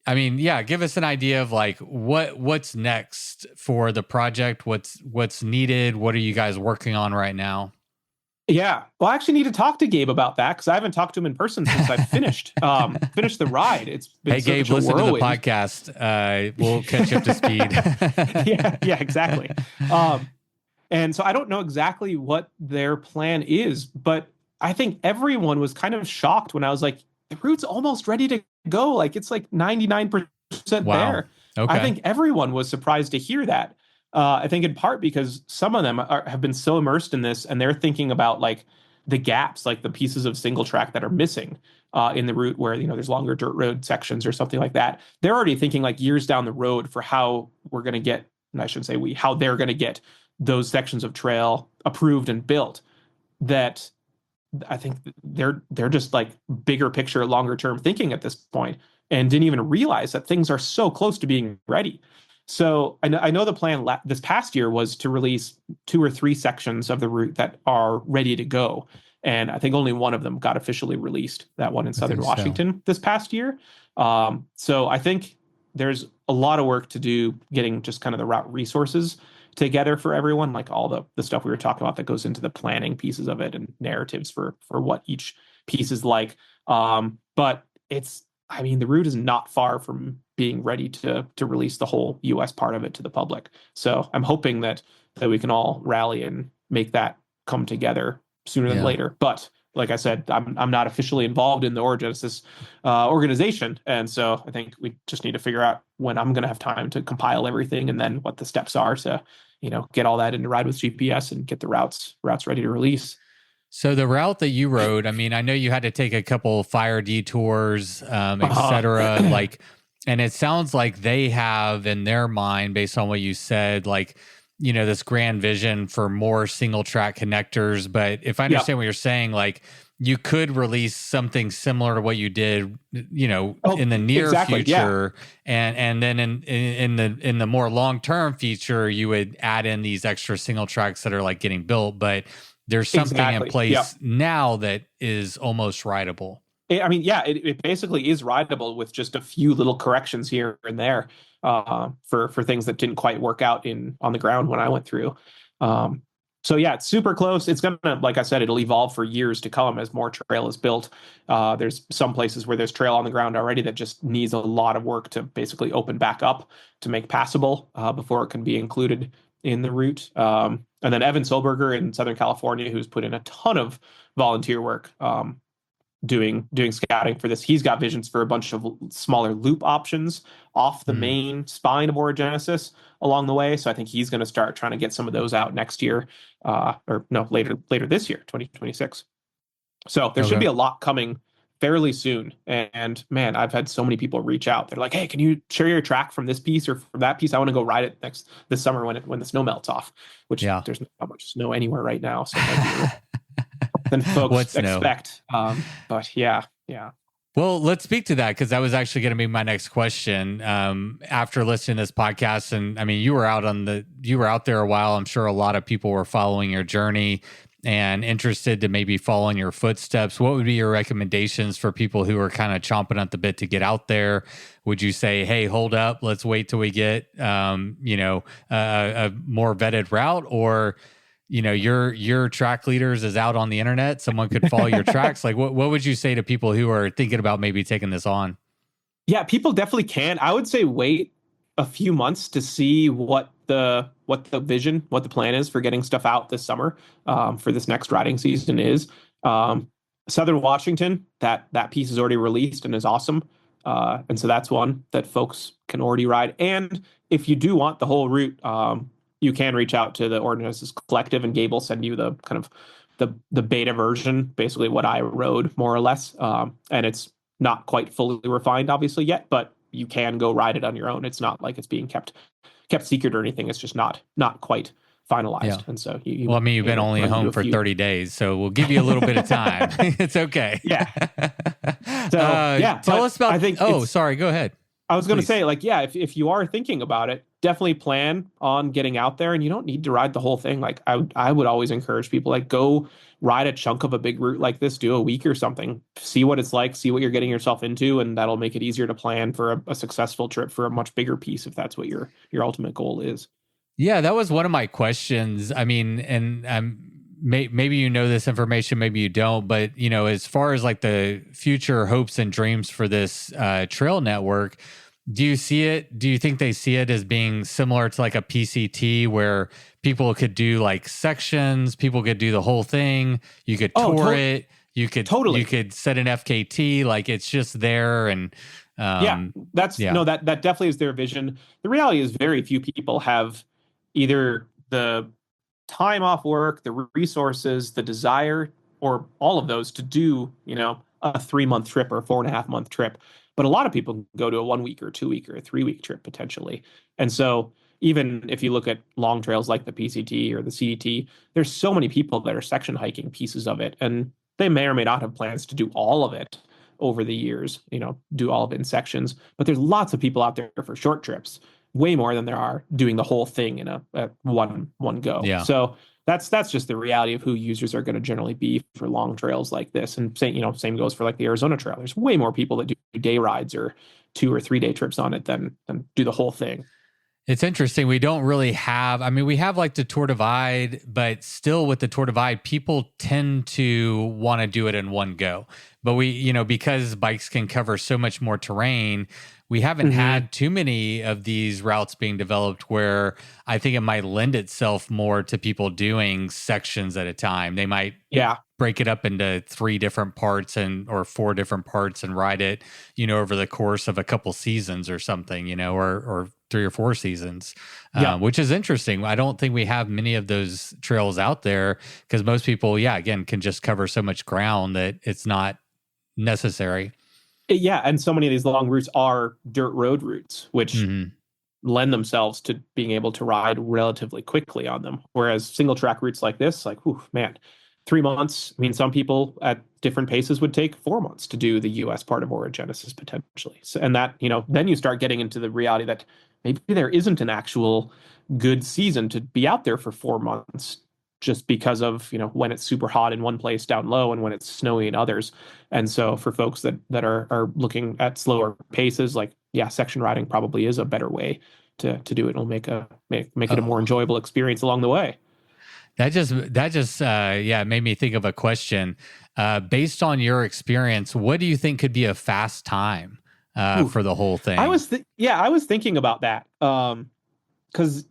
I mean, yeah, give us an idea of like what's next for the project. What's needed. What are you guys working on right now? Yeah, well, I actually need to talk to Gabe about that because I haven't talked to him in person since I finished the ride. It's been hey, Gabe, listen to the podcast. We'll catch you up to speed. yeah, exactly. And so I don't know exactly what their plan is, but I think everyone was kind of shocked when I was like, the route's almost ready to go. Like it's like 99% there. Okay. I think everyone was surprised to hear that. I think in part because some of them have been so immersed in this and they're thinking about like the gaps, like the pieces of single track that are missing in the route where, there's longer dirt road sections or something like that. They're already thinking like years down the road for how we're going to get, and I shouldn't say how they're going to get those sections of trail approved and built. That I think they're just like bigger picture, longer term thinking at this point and didn't even realize that things are so close to being ready. So I know the plan this past year was to release 2 or 3 sections of the route that are ready to go. And I think only one of them got officially released, that one in Southern Washington this past year. So I think there's a lot of work to do getting just kind of the route resources together for everyone, like all the stuff we were talking about that goes into the planning pieces of it and narratives for what each piece is like. But the route is not far from being ready to release the whole US part of it to the public. So I'm hoping that we can all rally and make that come together sooner than later. But like I said, I'm not officially involved in the Orogenesis organization. And so I think we just need to figure out when I'm going to have time to compile everything and then what the steps are to, get all that into Ride with GPS and get the routes ready to release. So the route that you rode, I mean, I know you had to take a couple fire detours, et cetera, and it sounds like they have in their mind, based on what you said, like, this grand vision for more single track connectors. But if I understand what you're saying, like you could release something similar to what you did, in the near future. Yeah. And then in the more long-term future, you would add in these extra single tracks that are like getting built, but there's something in place now that is almost rideable. It basically is rideable with just a few little corrections here and there for things that didn't quite work out on the ground when I went through. So yeah, it's super close. It's gonna, like I said, it'll evolve for years to come as more trail is built. There's some places where there's trail on the ground already that just needs a lot of work to basically open back up to make passable before it can be included in the route. And then Evan Solberger in Southern California, who's put in a ton of volunteer work doing scouting for this. He's got visions for a bunch of smaller loop options off the main spine of Orogenesis along the way. So I think he's going to start trying to get some of those out next year, later this year, 2026. So there should be a lot coming fairly soon. And man, I've had so many people reach out. They're like, hey, can you share your track from this piece or from that piece? I want to go ride it this summer when the snow melts off, which there's not much snow anywhere right now. So than folks expect. But yeah. Well, let's speak to that because that was actually going to be my next question. After listening to this podcast, and I mean, you were out there a while. I'm sure a lot of people were following your journey and interested to maybe follow in your footsteps. What would be your recommendations for people who are kind of chomping at the bit to get out there? Would you say, hey, hold up, let's wait till we get, a more vetted route, or, your track leaders is out on the internet, someone could follow your tracks? Like what would you say to people who are thinking about maybe taking this on? Yeah, people definitely can. I would say wait a few months to see what the plan is for getting stuff out this summer for this next riding season is. Southern Washington, that piece is already released and is awesome. And so that's one that folks can already ride. And if you do want the whole route, you can reach out to the Orogenesis Collective, and Gabe will send you the kind of the beta version, basically what I rode more or less. And it's not quite fully refined, obviously, yet, but you can go ride it on your own. It's not like it's being kept secret or anything. It's just not quite finalized. Yeah. And so you've been only home for 30 days, so we'll give you a little bit of time. It's okay. Yeah. So tell us about, sorry, go ahead. I was going to say, if you are thinking about it, definitely plan on getting out there, and you don't need to ride the whole thing. Like I would always encourage people, like, go ride a chunk of a big route like this, do a week or something, see what it's like, see what you're getting yourself into, and that'll make it easier to plan for a successful trip for a much bigger piece if that's what your ultimate goal is. Yeah, that was one of my questions. I mean, and maybe you know this information, maybe you don't, but as far as like the future hopes and dreams for this trail network, do you see it? Do you think they see it as being similar to like a PCT where people could do like sections, people could do the whole thing, you could tour it, you could set an FKT, like it's just there. And no, that definitely is their vision. The reality is very few people have either the time off work, the resources, the desire, or all of those to do, a 3-month trip or a 4.5-month trip. But a lot of people go to a 1 week or 2 week or a 3 week trip potentially. And so even if you look at long trails like the PCT or the CDT, there's so many people that are section hiking pieces of it. And they may or may not have plans to do all of it over the years, do all of it in sections. But there's lots of people out there for short trips, way more than there are doing the whole thing in a one go. Yeah. So that's just the reality of who users are going to generally be for long trails like this. And same goes for like the Arizona Trail. There's way more people that do day rides or 2 or 3 day trips on it than do the whole thing. It's interesting. We don't really have, we have like the Tour Divide, but still with the Tour Divide, people tend to want to do it in one go. But we, because bikes can cover so much more terrain, we haven't had too many of these routes being developed where I think it might lend itself more to people doing sections at a time. They might break it up into 3 different parts or 4 different parts and ride it, over the course of a couple seasons or something, or 3 or 4 seasons, which is interesting. I don't think we have many of those trails out there because most people, again, can just cover so much ground that it's not necessary. Yeah, and so many of these long routes are dirt road routes, which lend themselves to being able to ride relatively quickly on them. Whereas single track routes like this, like, 3 months. Some people at different paces would take 4 months to do the US part of Orogenesis potentially. So, and that, then you start getting into the reality that maybe there isn't an actual good season to be out there for 4 months just because of, when it's super hot in one place down low and when it's snowy in others. And so for folks that are looking at slower paces, like, section riding probably is a better way to do it. It'll make it a more enjoyable experience along the way. That just made me think of a question. Based on your experience, what do you think could be a fast time for the whole thing? I was thinking about that. Because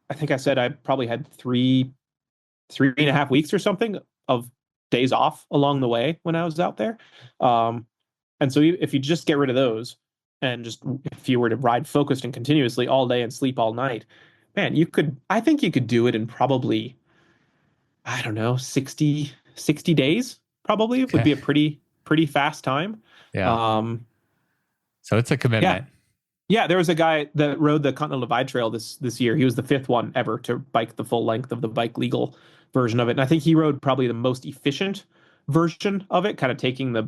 I think I said I probably had 3.5 weeks or something of days off along the way when I was out there. And so if you just get rid of those and just if you were to ride focused and continuously all day and sleep all night, man, I think you could do it in probably, 60 days probably. It would be a pretty fast time. Yeah. So it's a commitment. Yeah, there was a guy that rode the Continental Divide Trail this year. He was the 5th one ever to bike the full length of the bike legal version of it. And I think he rode probably the most efficient version of it, kind of taking the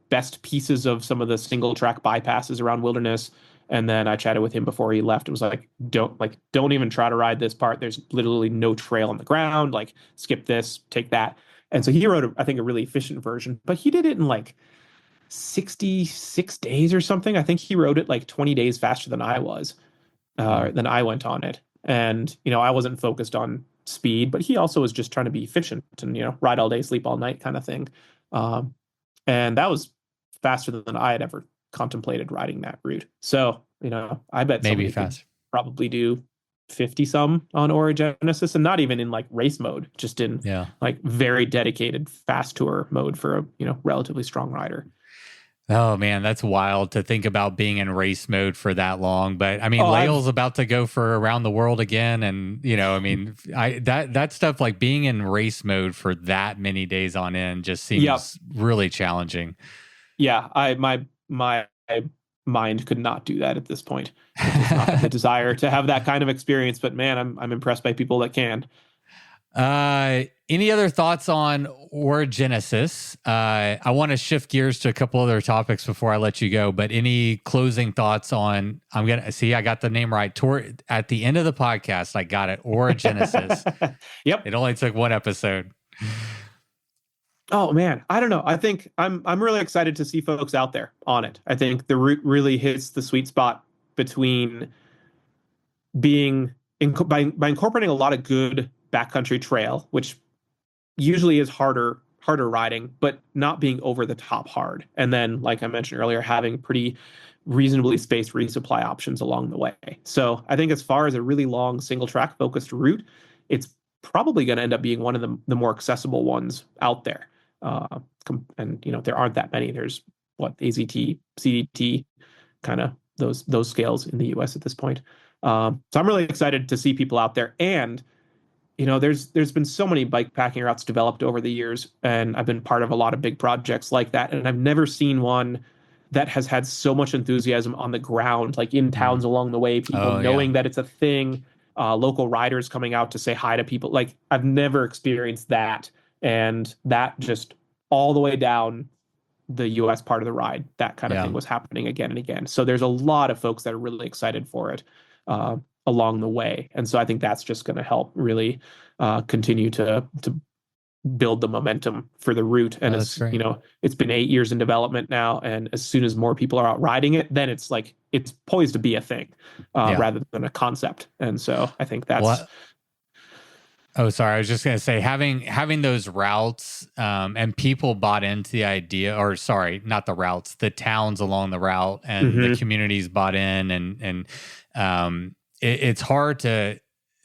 best pieces of some of the single track bypasses around Wilderness. And then I chatted with him before he left. It was like, don't even try to ride this part. There's literally no trail on the ground. Like, skip this, take that. And so he rode, I think, a really efficient version, but he did it in like 66 days or something. I think he rode it like 20 days faster than I was, than I went on it. And, I wasn't focused on speed, but he also was just trying to be efficient and, ride all day, sleep all night kind of thing. And that was faster than I had ever contemplated riding that route. So, I bet maybe fast probably do 50 some on Orogenesis, and not even in like race mode, just in like very dedicated fast tour mode for a, relatively strong rider. Oh man, that's wild to think about being in race mode for that long. But Lael's about to go for around the world again, and that stuff, like being in race mode for that many days on end, just seems really challenging. Yeah, my mind could not do that at this point. It does not have the desire to have that kind of experience. But man, I'm impressed by people that can. Any other thoughts on Orogenesis? I want to shift gears to a couple other topics before I let you go, but any closing thoughts on, I'm going to see, I got the name right. At the end of the podcast, I got it. Orogenesis. Yep. It only took one episode. Oh man, I don't know. I think I'm really excited to see folks out there on it. I think the route really hits the sweet spot between by incorporating a lot of good backcountry trail, which usually is harder riding, but not being over the top hard. And then, like I mentioned earlier, having pretty reasonably spaced resupply options along the way. So I think as far as a really long single track focused route, it's probably going to end up being one of the more accessible ones out there. And there aren't that many. There's AZT, CDT, kind of those scales in the US at this point. So I'm really excited to see people out there. And there's been so many bikepacking routes developed over the years, and I've been part of a lot of big projects like that, and I've never seen one that has had so much enthusiasm on the ground, like in towns along the way, people knowing that it's a thing, local riders coming out to say hi to people. Like, I've never experienced that, and that just all the way down the US part of the ride, that kind of thing was happening again and again. So there's a lot of folks that are really excited for it along the way. And so I think that's just going to help really continue to build the momentum for the route. And it's been 8 years in development now. And as soon as more people are out riding it, then it's poised to be a thing rather than a concept. And so I think that's... Oh, sorry. I was just going to say, having those routes and people bought into the idea, or sorry, not the routes, the towns along the route, and the communities bought in, and it's hard to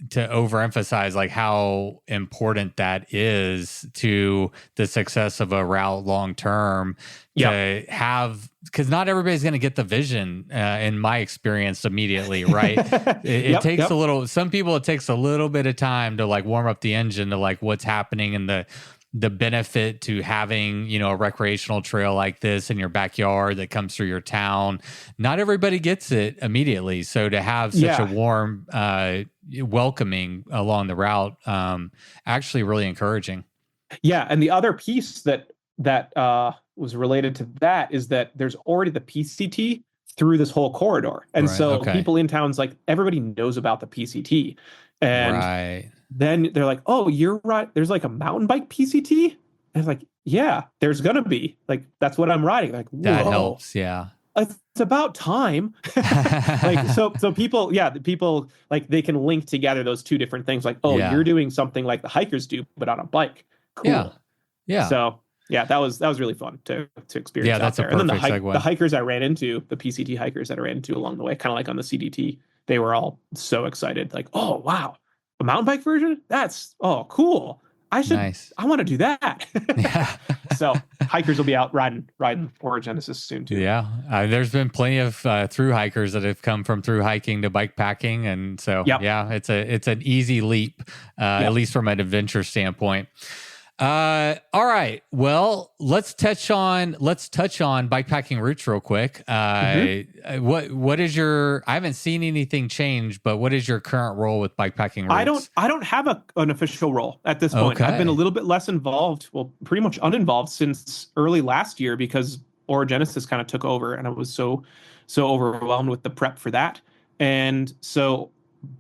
overemphasize like how important that is to the success of a route long term. To have, because not everybody's going to get the vision, in my experience, immediately, right? It takes a little. Some people, it takes a little bit of time to like warm up the engine to like what's happening and the benefit to having, a recreational trail like this in your backyard that comes through your town. Not everybody gets it immediately. So to have such a warm, welcoming along the route, actually really encouraging. Yeah. And the other piece that was related to that is that there's already the PCT through this whole corridor. And people in towns, like, everybody knows about the PCT. And then they're like, oh, you're right. There's like a mountain bike PCT. And it's like, yeah, there's going to be. Like, that's what I'm riding. Like, whoa. That helps. Yeah. It's about time. Like, so people, people, like, they can link together those two different things. Like, you're doing something like the hikers do, but on a bike. Cool. Yeah. So that was really fun to experience. Yeah, that's out there. And then the hikers I ran into, the PCT hikers that I ran into along the way, kind of like on the CDT, they were all so excited. Like, oh wow, a mountain bike version? That's cool. I want to do that. Yeah. So hikers will be out riding Orogenesis soon too. Yeah, there's been plenty of through hikers that have come from through hiking to bike packing, and so it's an easy leap, at least from an adventure standpoint. All right. Well, let's touch on bikepacking routes real quick. What is your? I haven't seen anything change, but what is your current role with bikepacking routes? I don't have an official role at this point. I've been a little bit less involved. Well, pretty much uninvolved since early last year because Orogenesis kind of took over, and I was so overwhelmed with the prep for that, and so.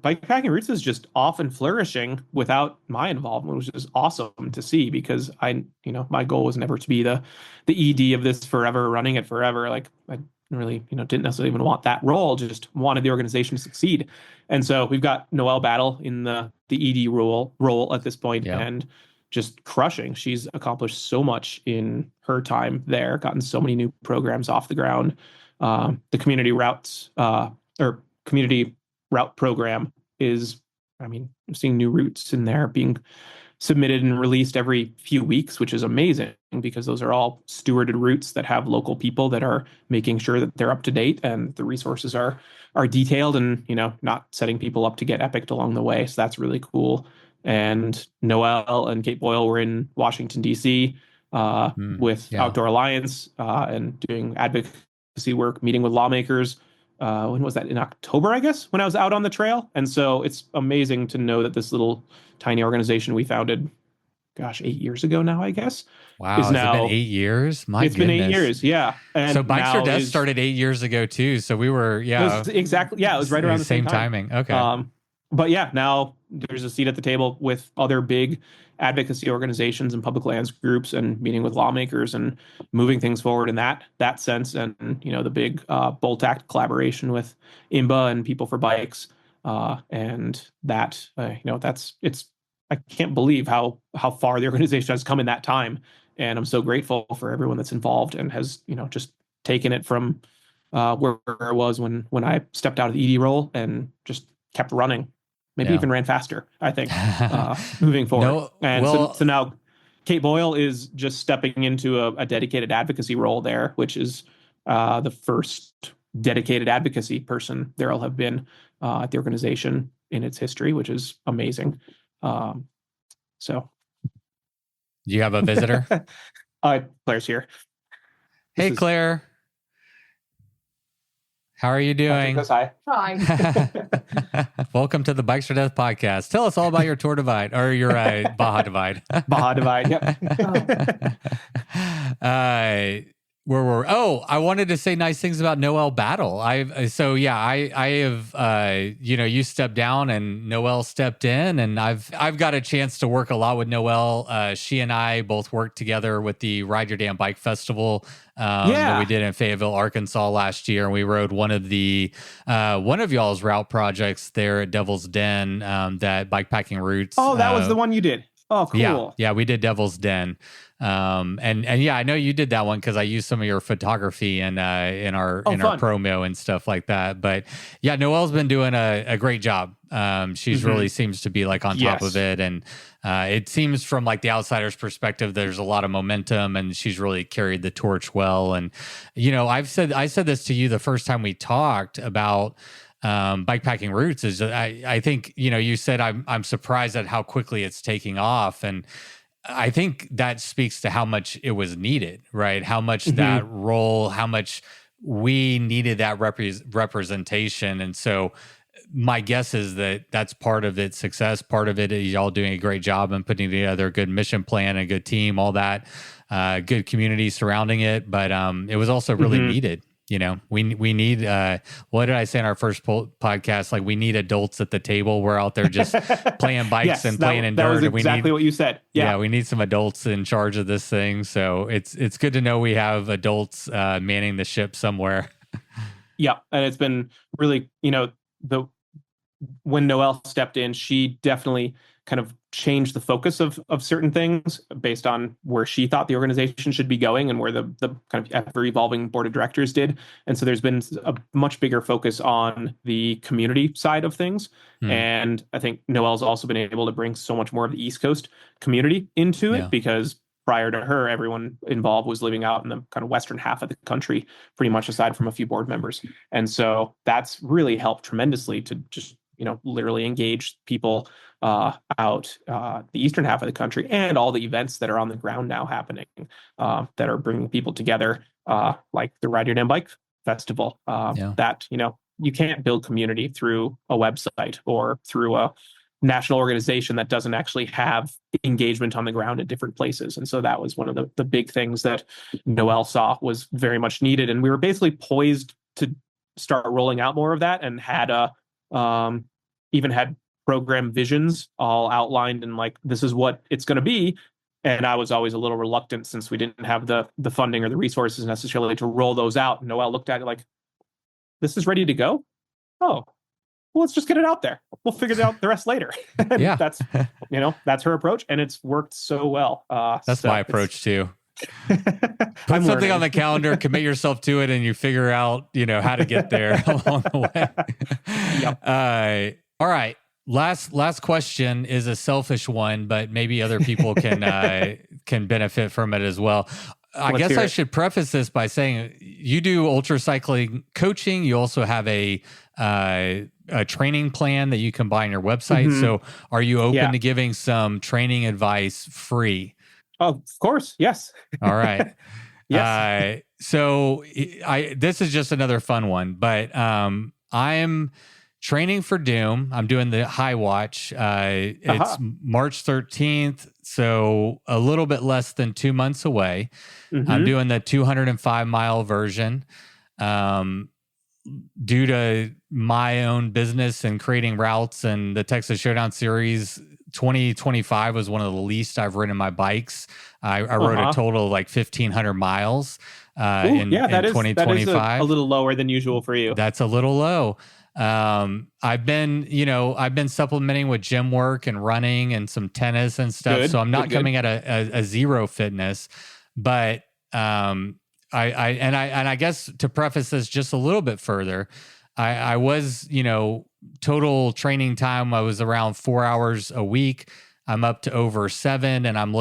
Bikepacking routes is just off and flourishing without my involvement, which is awesome to see because my goal was never to be the ED of this forever, running it forever. Like I really, didn't necessarily even want that role, just wanted the organization to succeed. And so we've got Noelle Battle in the ED role at this point and just crushing. She's accomplished so much in her time there, gotten so many new programs off the ground. The community routes community route program is, I'm seeing new routes in there being submitted and released every few weeks, which is amazing because those are all stewarded routes that have local people that are making sure that they're up to date and the resources are detailed and, not setting people up to get epicked along the way. So that's really cool. And Noelle and Kate Boyle were in Washington, D.C. With Outdoor Alliance and doing advocacy work, meeting with lawmakers when was that? In October, I guess, when I was out on the trail. And so it's amazing to know that this little tiny organization we founded, gosh, 8 years ago now, I guess, Wow, is has it been now 8 years? My it's been 8 goodness. years, yeah. And So Bikes or now Death started 8 years ago too. So we were, it was exactly, it was right around the same time. timing. Okay. But yeah, now there's a seat at the table with other big advocacy organizations and public lands groups, and meeting with lawmakers and moving things forward in that sense. And the big Bolt Act collaboration with IMBA and People for Bikes, and that it's I can't believe how far the organization has come in that time. And I'm so grateful for everyone that's involved and has just taken it from where it was when I stepped out of the ED role and just kept running. Maybe even ran faster, I think, moving forward. So now Kate Boyle is just stepping into a dedicated advocacy role there, which is the first dedicated advocacy person there'll have been at the organization in its history, which is amazing. So. Do you have a visitor? Claire's here. Hey, Claire. How are you doing? Hi. Welcome to the Bikes or Death podcast. Tell us all about your Tour Divide or your Baja Divide. Baja Divide. Yep. I wanted to say nice things about Noelle Battle. I have you stepped down and Noelle stepped in, and I've got a chance to work a lot with Noelle. She and I both worked together with the Ride Your Damn Bike Festival that we did in Fayetteville, Arkansas last year, and we rode one of y'all's route projects there at Devil's Den, that bikepacking routes. Oh, that was the one you did. Oh, cool. Yeah, we did Devil's Den. And yeah, I know you did that one because I used some of your photography in our promo and stuff like that. But yeah, Noelle's been doing a great job. She's really seems to be like on top of it, and it seems from like the outsider's perspective, there's a lot of momentum, and she's really carried the torch well. And I said this to you the first time we talked about bikepacking routes. Is I think you said I'm surprised at how quickly it's taking off, and I think that speaks to how much it was needed, right? How much that role, how much we needed that representation. And so my guess is that that's part of its success. Part of it is y'all doing a great job and putting together a good mission plan, a good team, all that, good community surrounding it. But it was also really needed. We need, what did I say in our first podcast? Like, we need adults at the table. We're out there just playing bikes and playing in dirt. That was exactly what you said. Yeah, we need some adults in charge of this thing. So it's good to know we have adults manning the ship somewhere. Yeah, and it's been really, when Noelle stepped in, she definitely kind of changed the focus of certain things based on where she thought the organization should be going and where the kind of ever evolving board of directors did. And so there's been a much bigger focus on the community side of things. And I think Noelle's also been able to bring so much more of the East Coast community into it, because prior to her, everyone involved was living out in the kind of western half of the country, pretty much aside from a few board members. And so that's really helped tremendously to just literally engage people out the eastern half of the country, and all the events that are on the ground now happening that are bringing people together, like the Ride Your Damn Bike Festival. That you can't build community through a website or through a national organization that doesn't actually have engagement on the ground at different places. And so that was one of the big things that Noelle saw was very much needed, and we were basically poised to start rolling out more of that, and had even had program visions all outlined, and like, this is what it's going to be. And I was always a little reluctant, since we didn't have the funding or the resources necessarily to roll those out. And Noelle looked at it like, this is ready to go. Oh, well, let's just get it out there. We'll figure out the rest later. Yeah. That's her approach, and it's worked so well. That's my approach too. Put something on the calendar, commit yourself to it, and you figure out, how to get there along the way. Yep. All right. Last question is a selfish one, but maybe other people can benefit from it as well. I guess I should preface this by saying you do ultra cycling coaching. You also have a training plan that you can buy on your website. So are you open to giving some training advice free? Oh, of course. Yes. All right. Yes. So this is just another fun one, but I'm training for Doom. I'm doing the high watch. It's March 13th, so a little bit less than 2 months away. I'm doing the 205-mile version. Due to my own business and creating routes and the Texas Showdown Series, 2025 was one of the least I've ridden my bikes. I rode a total of like 1,500 miles in 2025. That is a little lower than usual for you. That's a little low. I've been supplementing with gym work and running and some tennis and stuff. Good, so I'm not good. coming at a zero fitness, but I guess to preface this just a little bit further, I was, total training time, I was around 4 hours a week. I'm up to over 7, and I'm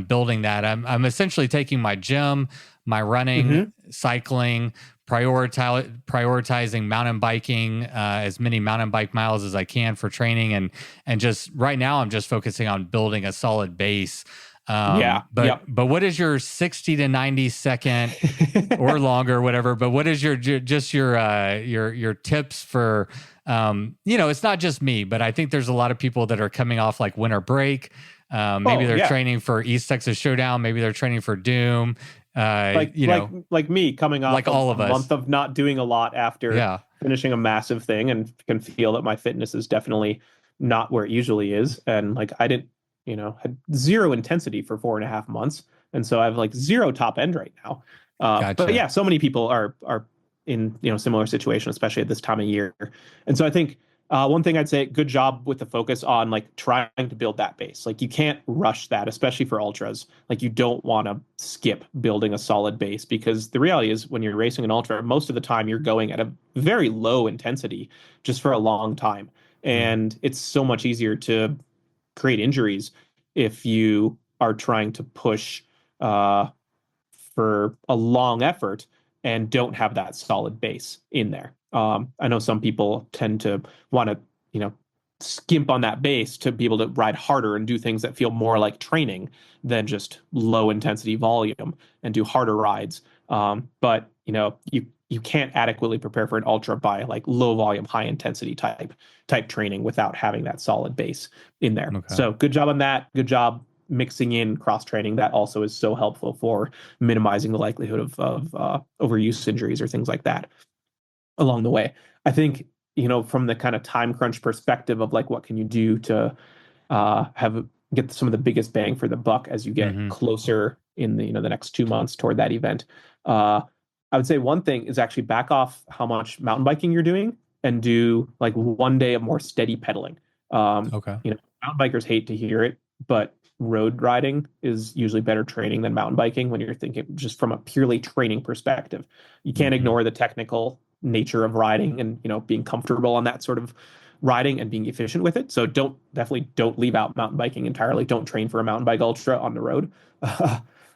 building that. I'm essentially taking my gym, my running, cycling, prioritizing mountain biking, as many mountain bike miles as I can for training. And just right now I'm just focusing on building a solid base. But what is your 60 to 90 second or longer, whatever, but what is your tips for, it's not just me, but I think there's a lot of people that are coming off like winter break. Maybe they're training for East Texas Showdown. Maybe they're training for Doom. Like me coming off like all of us, a month of not doing a lot after finishing a massive thing, and can feel that my fitness is definitely not where it usually is. And like, I didn't, had zero intensity for 4.5 months. And so I have like zero top end right now. Gotcha. But yeah, so many people are in, similar situation, especially at this time of year. And so I think one thing I'd say, good job with the focus on like trying to build that base. Like, you can't rush that, especially for ultras. Like, you don't want to skip building a solid base, because the reality is when you're racing an ultra, most of the time you're going at a very low intensity just for a long time. And it's so much easier to create injuries if you are trying to push for a long effort and don't have that solid base in there. I know some people tend to want to, skimp on that base to be able to ride harder and do things that feel more like training than just low intensity volume and do harder rides. But you can't adequately prepare for an ultra by like low volume, high intensity type training without having that solid base in there. Okay. So good job on that. Good job mixing in cross training. That also is so helpful for minimizing the likelihood of overuse injuries or things like that along the way. I think, from the kind of time crunch perspective of like, what can you do to get some of the biggest bang for the buck as you get closer in the next 2 months toward that event. I would say one thing is actually back off how much mountain biking you're doing and do like 1 day of more steady pedaling. Okay. Mountain bikers hate to hear it, but road riding is usually better training than mountain biking when you're thinking just from a purely training perspective. You can't ignore the technical nature of riding and, being comfortable on that sort of riding and being efficient with it. So definitely don't leave out mountain biking entirely. Don't train for a mountain bike ultra on the road.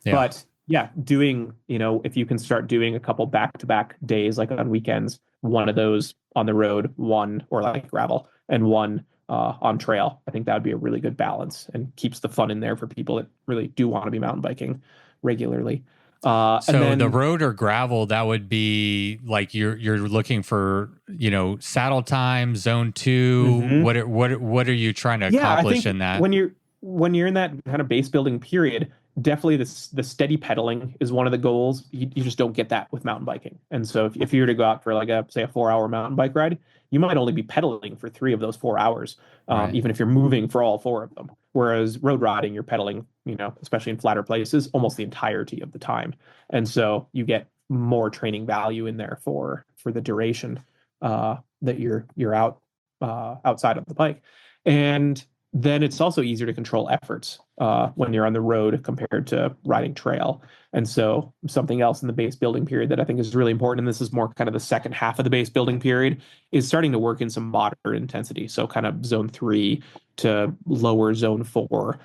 But yeah, doing, if you can start doing a couple back-to-back days, like on weekends, one of those on the road, one or like gravel, and one on trail, I think that would be a really good balance and keeps the fun in there for people that really do want to be mountain biking regularly. So the road or gravel, that would be like you're looking for, saddle time, zone 2. What are you trying to accomplish in that? When you're in that kind of base building period, definitely the steady pedaling is one of the goals. You just don't get that with mountain biking. And so if you were to go out for like a 4-hour mountain bike ride, you might only be pedaling for 3 of those 4 hours, even if you're moving for all 4 of them. Whereas road riding, you're pedaling, especially in flatter places, almost the entirety of the time. And so you get more training value in there for the duration that you're out outside of the bike. And then it's also easier to control efforts when you're on the road compared to riding trail. And so something else in the base building period that I think is really important, and this is more kind of the second half of the base building period, is starting to work in some moderate intensity. So kind of zone 3 to lower zone 4,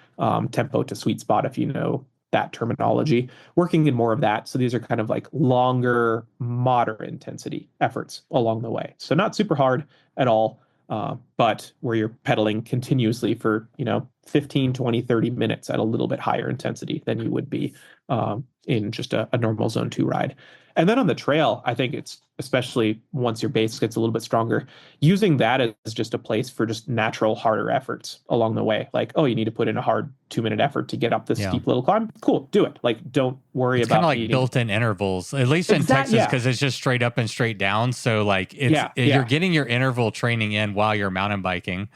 tempo to sweet spot, if you know that terminology, working in more of that. So these are kind of like longer, moderate intensity efforts along the way. So not super hard at all. but where you're pedaling continuously for, 15, 20, 30 minutes at a little bit higher intensity than you would be in just a normal zone 2 ride. And then on the trail, I think it's, especially once your base gets a little bit stronger, using that as just a place for just natural harder efforts along the way. Like, oh, you need to put in a hard 2-minute effort to get up this steep little climb. Cool, do it. Like, don't worry it's about kind of like built-in intervals, at least in Texas, because it's just straight up and straight down. So like you're getting your interval training in while you're mountain biking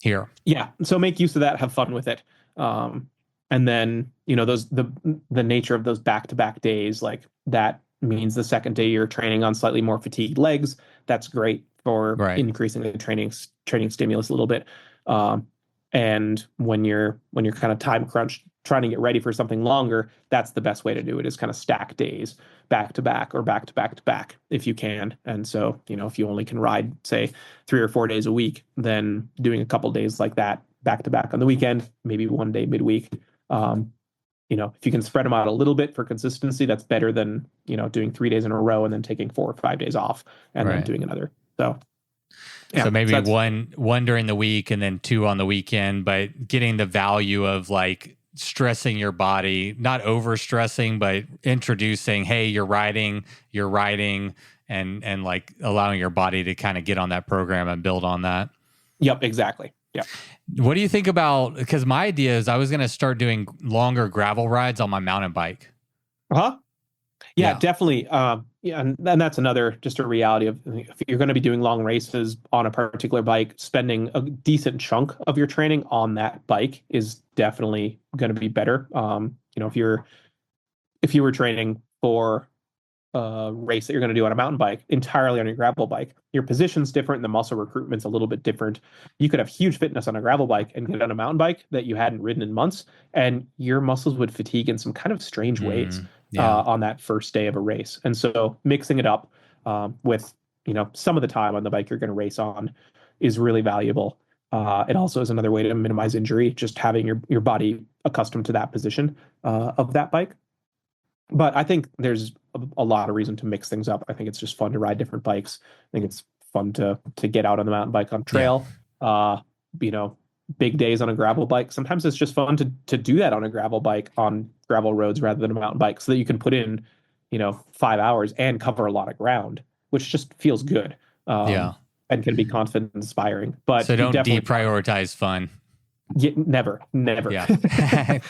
here. Yeah. So make use of that, have fun with it. And then, the nature of those back-to-back days, like that means the second day you're training on slightly more fatigued legs. That's great for increasing the training stimulus a little bit. And when you're kind of time crunched, trying to get ready for something longer, that's the best way to do it, is kind of stack days back to back or back to back to back if you can. And so, if you only can ride, say, 3 or 4 days a week, then doing a couple days like that back to back on the weekend, maybe one day midweek. If you can spread them out a little bit for consistency, that's better than, doing 3 days in a row and then taking 4 or 5 days off and then doing another. So, yeah, so maybe one during the week and then 2 on the weekend, but getting the value of like stressing your body, not over stressing, but introducing, hey, you're riding and like allowing your body to kind of get on that program and build on that. Yep, exactly. Yeah. What do you think about, because my idea is I was going to start doing longer gravel rides on my mountain bike. Yeah, definitely. And that's just a reality of, if you're going to be doing long races on a particular bike, spending a decent chunk of your training on that bike is definitely going to be better. If you were training for a race that you're going to do on a mountain bike entirely on your gravel bike, your position's different, the muscle recruitment's a little bit different. You could have huge fitness on a gravel bike and get on a mountain bike that you hadn't ridden in months, and your muscles would fatigue in some kind of strange ways on that first day of a race. And so mixing it up with some of the time on the bike you're going to race on is really valuable. It also is another way to minimize injury, just having your body accustomed to that position of that bike. But I think there's a lot of reason to mix things up. I think it's just fun to ride different bikes. I think it's fun to get out on the mountain bike on trail. Big days on a gravel bike. Sometimes it's just fun to do that on a gravel bike on gravel roads rather than a mountain bike, so that you can put in 5 hours and cover a lot of ground, which just feels good. And can be confident and inspiring. But so don't deprioritize fun. Yeah, never. Yeah.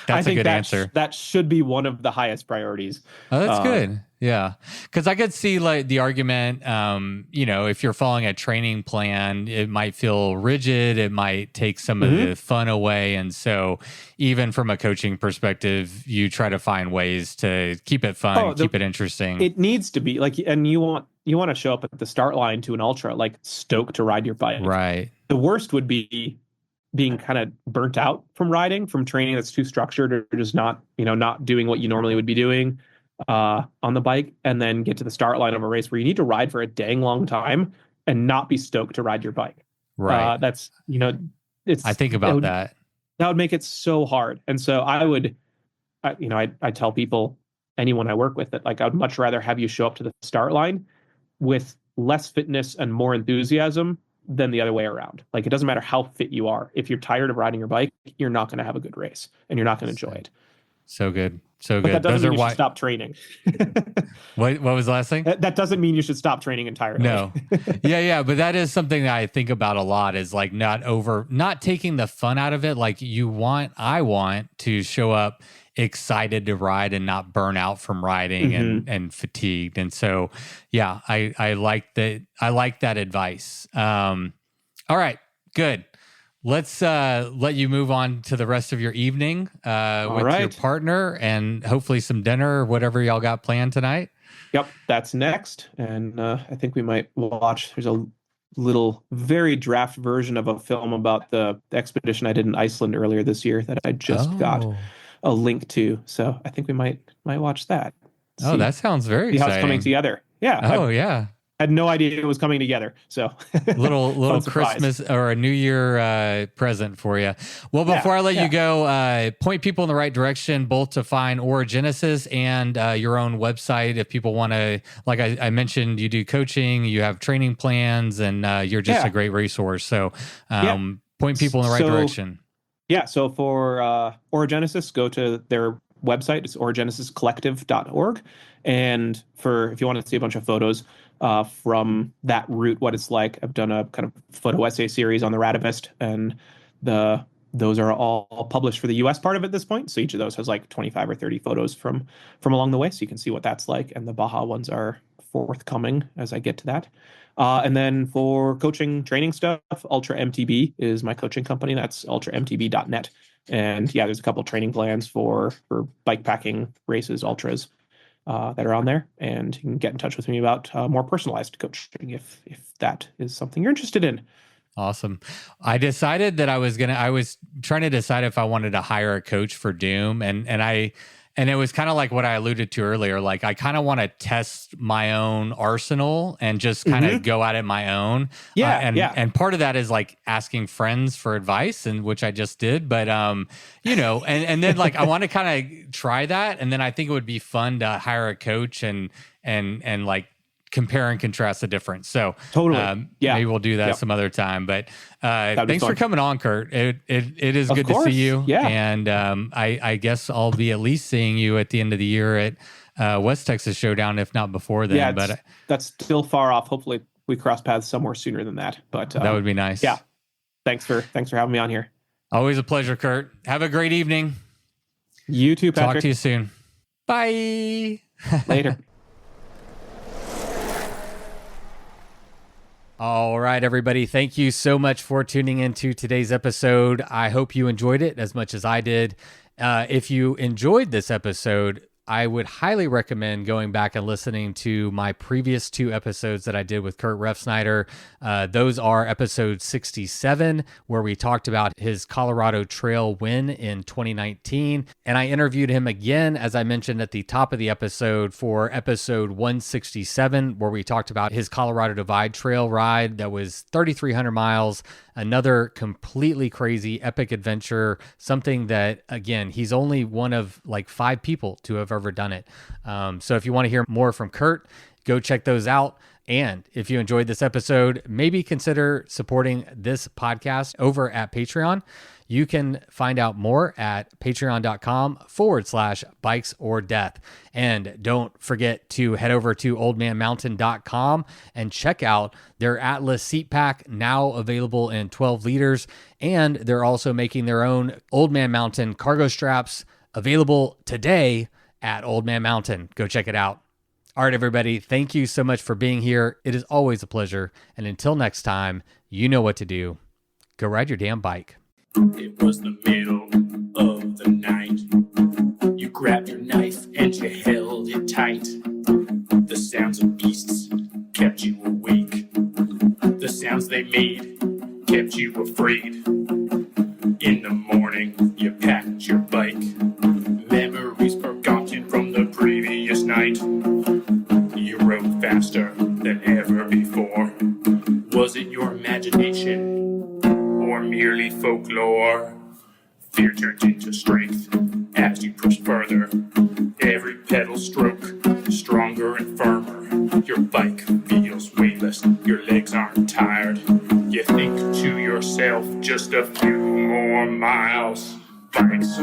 That's a good answer. That should be one of the highest priorities. Oh, that's good. Yeah. Because I could see like the argument, if you're following a training plan, it might feel rigid. It might take some of the fun away. And so even from a coaching perspective, you try to find ways to keep it fun, keep it interesting. It needs to be like, and you want to show up at the start line to an ultra, like stoked to ride your bike. Right. The worst would be being kind of burnt out from training that's too structured, or just not doing what you normally would be doing on the bike, and then get to the start line of a race where you need to ride for a dang long time and not be stoked to ride your bike. Right. That's, I think about that. That would make it so hard. And so I tell people, anyone I work with, that like, I would much rather have you show up to the start line with less fitness and more enthusiasm than the other way around. Like, it doesn't matter how fit you are. If you're tired of riding your bike, you're not going to have a good race and you're not going to enjoy it. So good. So but good. That doesn't mean you should stop training. What was the last thing? That doesn't mean you should stop training entirely. No. Yeah. But that is something that I think about a lot, is like not taking the fun out of it. Like I want to show up excited to ride and not burn out from riding and fatigued. And so, yeah, I like that. I like that advice. All right, good. Let's let you move on to the rest of your evening with your partner, and hopefully some dinner or whatever y'all got planned tonight. Yep, that's next. And I think we might watch, there's a little very draft version of a film about the expedition I did in Iceland earlier this year that I just got a link to. So I think we might watch that. That sounds very exciting. How it's coming together. Yeah. Yeah. Had no idea it was coming together. So little surprise. Christmas or a New Year present for you. Well, before I let you go, point people in the right direction, both to find Orogenesis and your own website. If people want to, like I mentioned, you do coaching, you have training plans, and you're just a great resource. So point people in the right direction. Yeah. So for Orogenesis, go to their website. It's orogenesiscollective.org. And if you want to see a bunch of photos from that route, what it's like, I've done a kind of photo essay series on the Radivist, and those are all published for the US part of it at this point. So each of those has like 25 or 30 photos from along the way. So you can see what that's like. And the Baja ones are forthcoming as I get to that. And then for coaching training stuff, Ultra MTB is my coaching company. That's ultramtb.net. And yeah, there's a couple training plans for bikepacking races, ultras that are on there. And you can get in touch with me about more personalized coaching if that is something you're interested in. Awesome. I decided that I was trying to decide if I wanted to hire a coach for Doom, and it was kind of like what I alluded to earlier. Like, I kind of want to test my own arsenal and just kind of go at it my own. And part of that is like asking friends for advice, and which I just did. But and then like I want to kind of try that, and then I think it would be fun to hire a coach and like compare and contrast the difference. So totally, maybe we'll do that some other time. But thanks for coming on, Kurt. It is good to see you. Yeah. And I guess I'll be at least seeing you at the end of the year at West Texas Showdown, if not before then. Yeah, but that's still far off. Hopefully we cross paths somewhere sooner than that. But that would be nice. Yeah. Thanks for having me on here. Always a pleasure, Kurt. Have a great evening. You too, Patrick. Talk to you soon. Bye. Later. All right, everybody. Thank you so much for tuning into today's episode. I hope you enjoyed it as much as I did. If you enjoyed this episode, I would highly recommend going back and listening to my previous 2 episodes that I did with Kurt Refsnider. Those are episode 67, where we talked about his Colorado Trail win in 2019. And I interviewed him again, as I mentioned at the top of the episode, for episode 167, where we talked about his Colorado Divide trail ride that was 3,300 miles. Another completely crazy epic adventure, something that, again, he's only one of like 5 people to have ever done it. So if you want to hear more from Kurt, go check those out. And if you enjoyed this episode, maybe consider supporting this podcast over at Patreon. You can find out more at patreon.com/bikes-or-death. And don't forget to head over to oldmanmountain.com and check out their Atlas seat pack, now available in 12 liters. And they're also making their own Old Man Mountain cargo straps, available today at Old Man Mountain. Go check it out. All right, everybody. Thank you so much for being here. It is always a pleasure. And until next time, you know what to do. Go ride your damn bike. It was the middle of the night. You grabbed your knife and you held it tight. The sounds of beasts kept you awake. The sounds they made kept you afraid. In the morning, you packed your bike. Memories forgotten from the previous night. You rode faster than ever before. Was it your imagination? Or merely folklore? Fear turned into strength as you pushed further. Every pedal stroke stronger and firmer. Your bike feels weightless, your legs aren't tired. You think to yourself, just a few more miles. Bikes.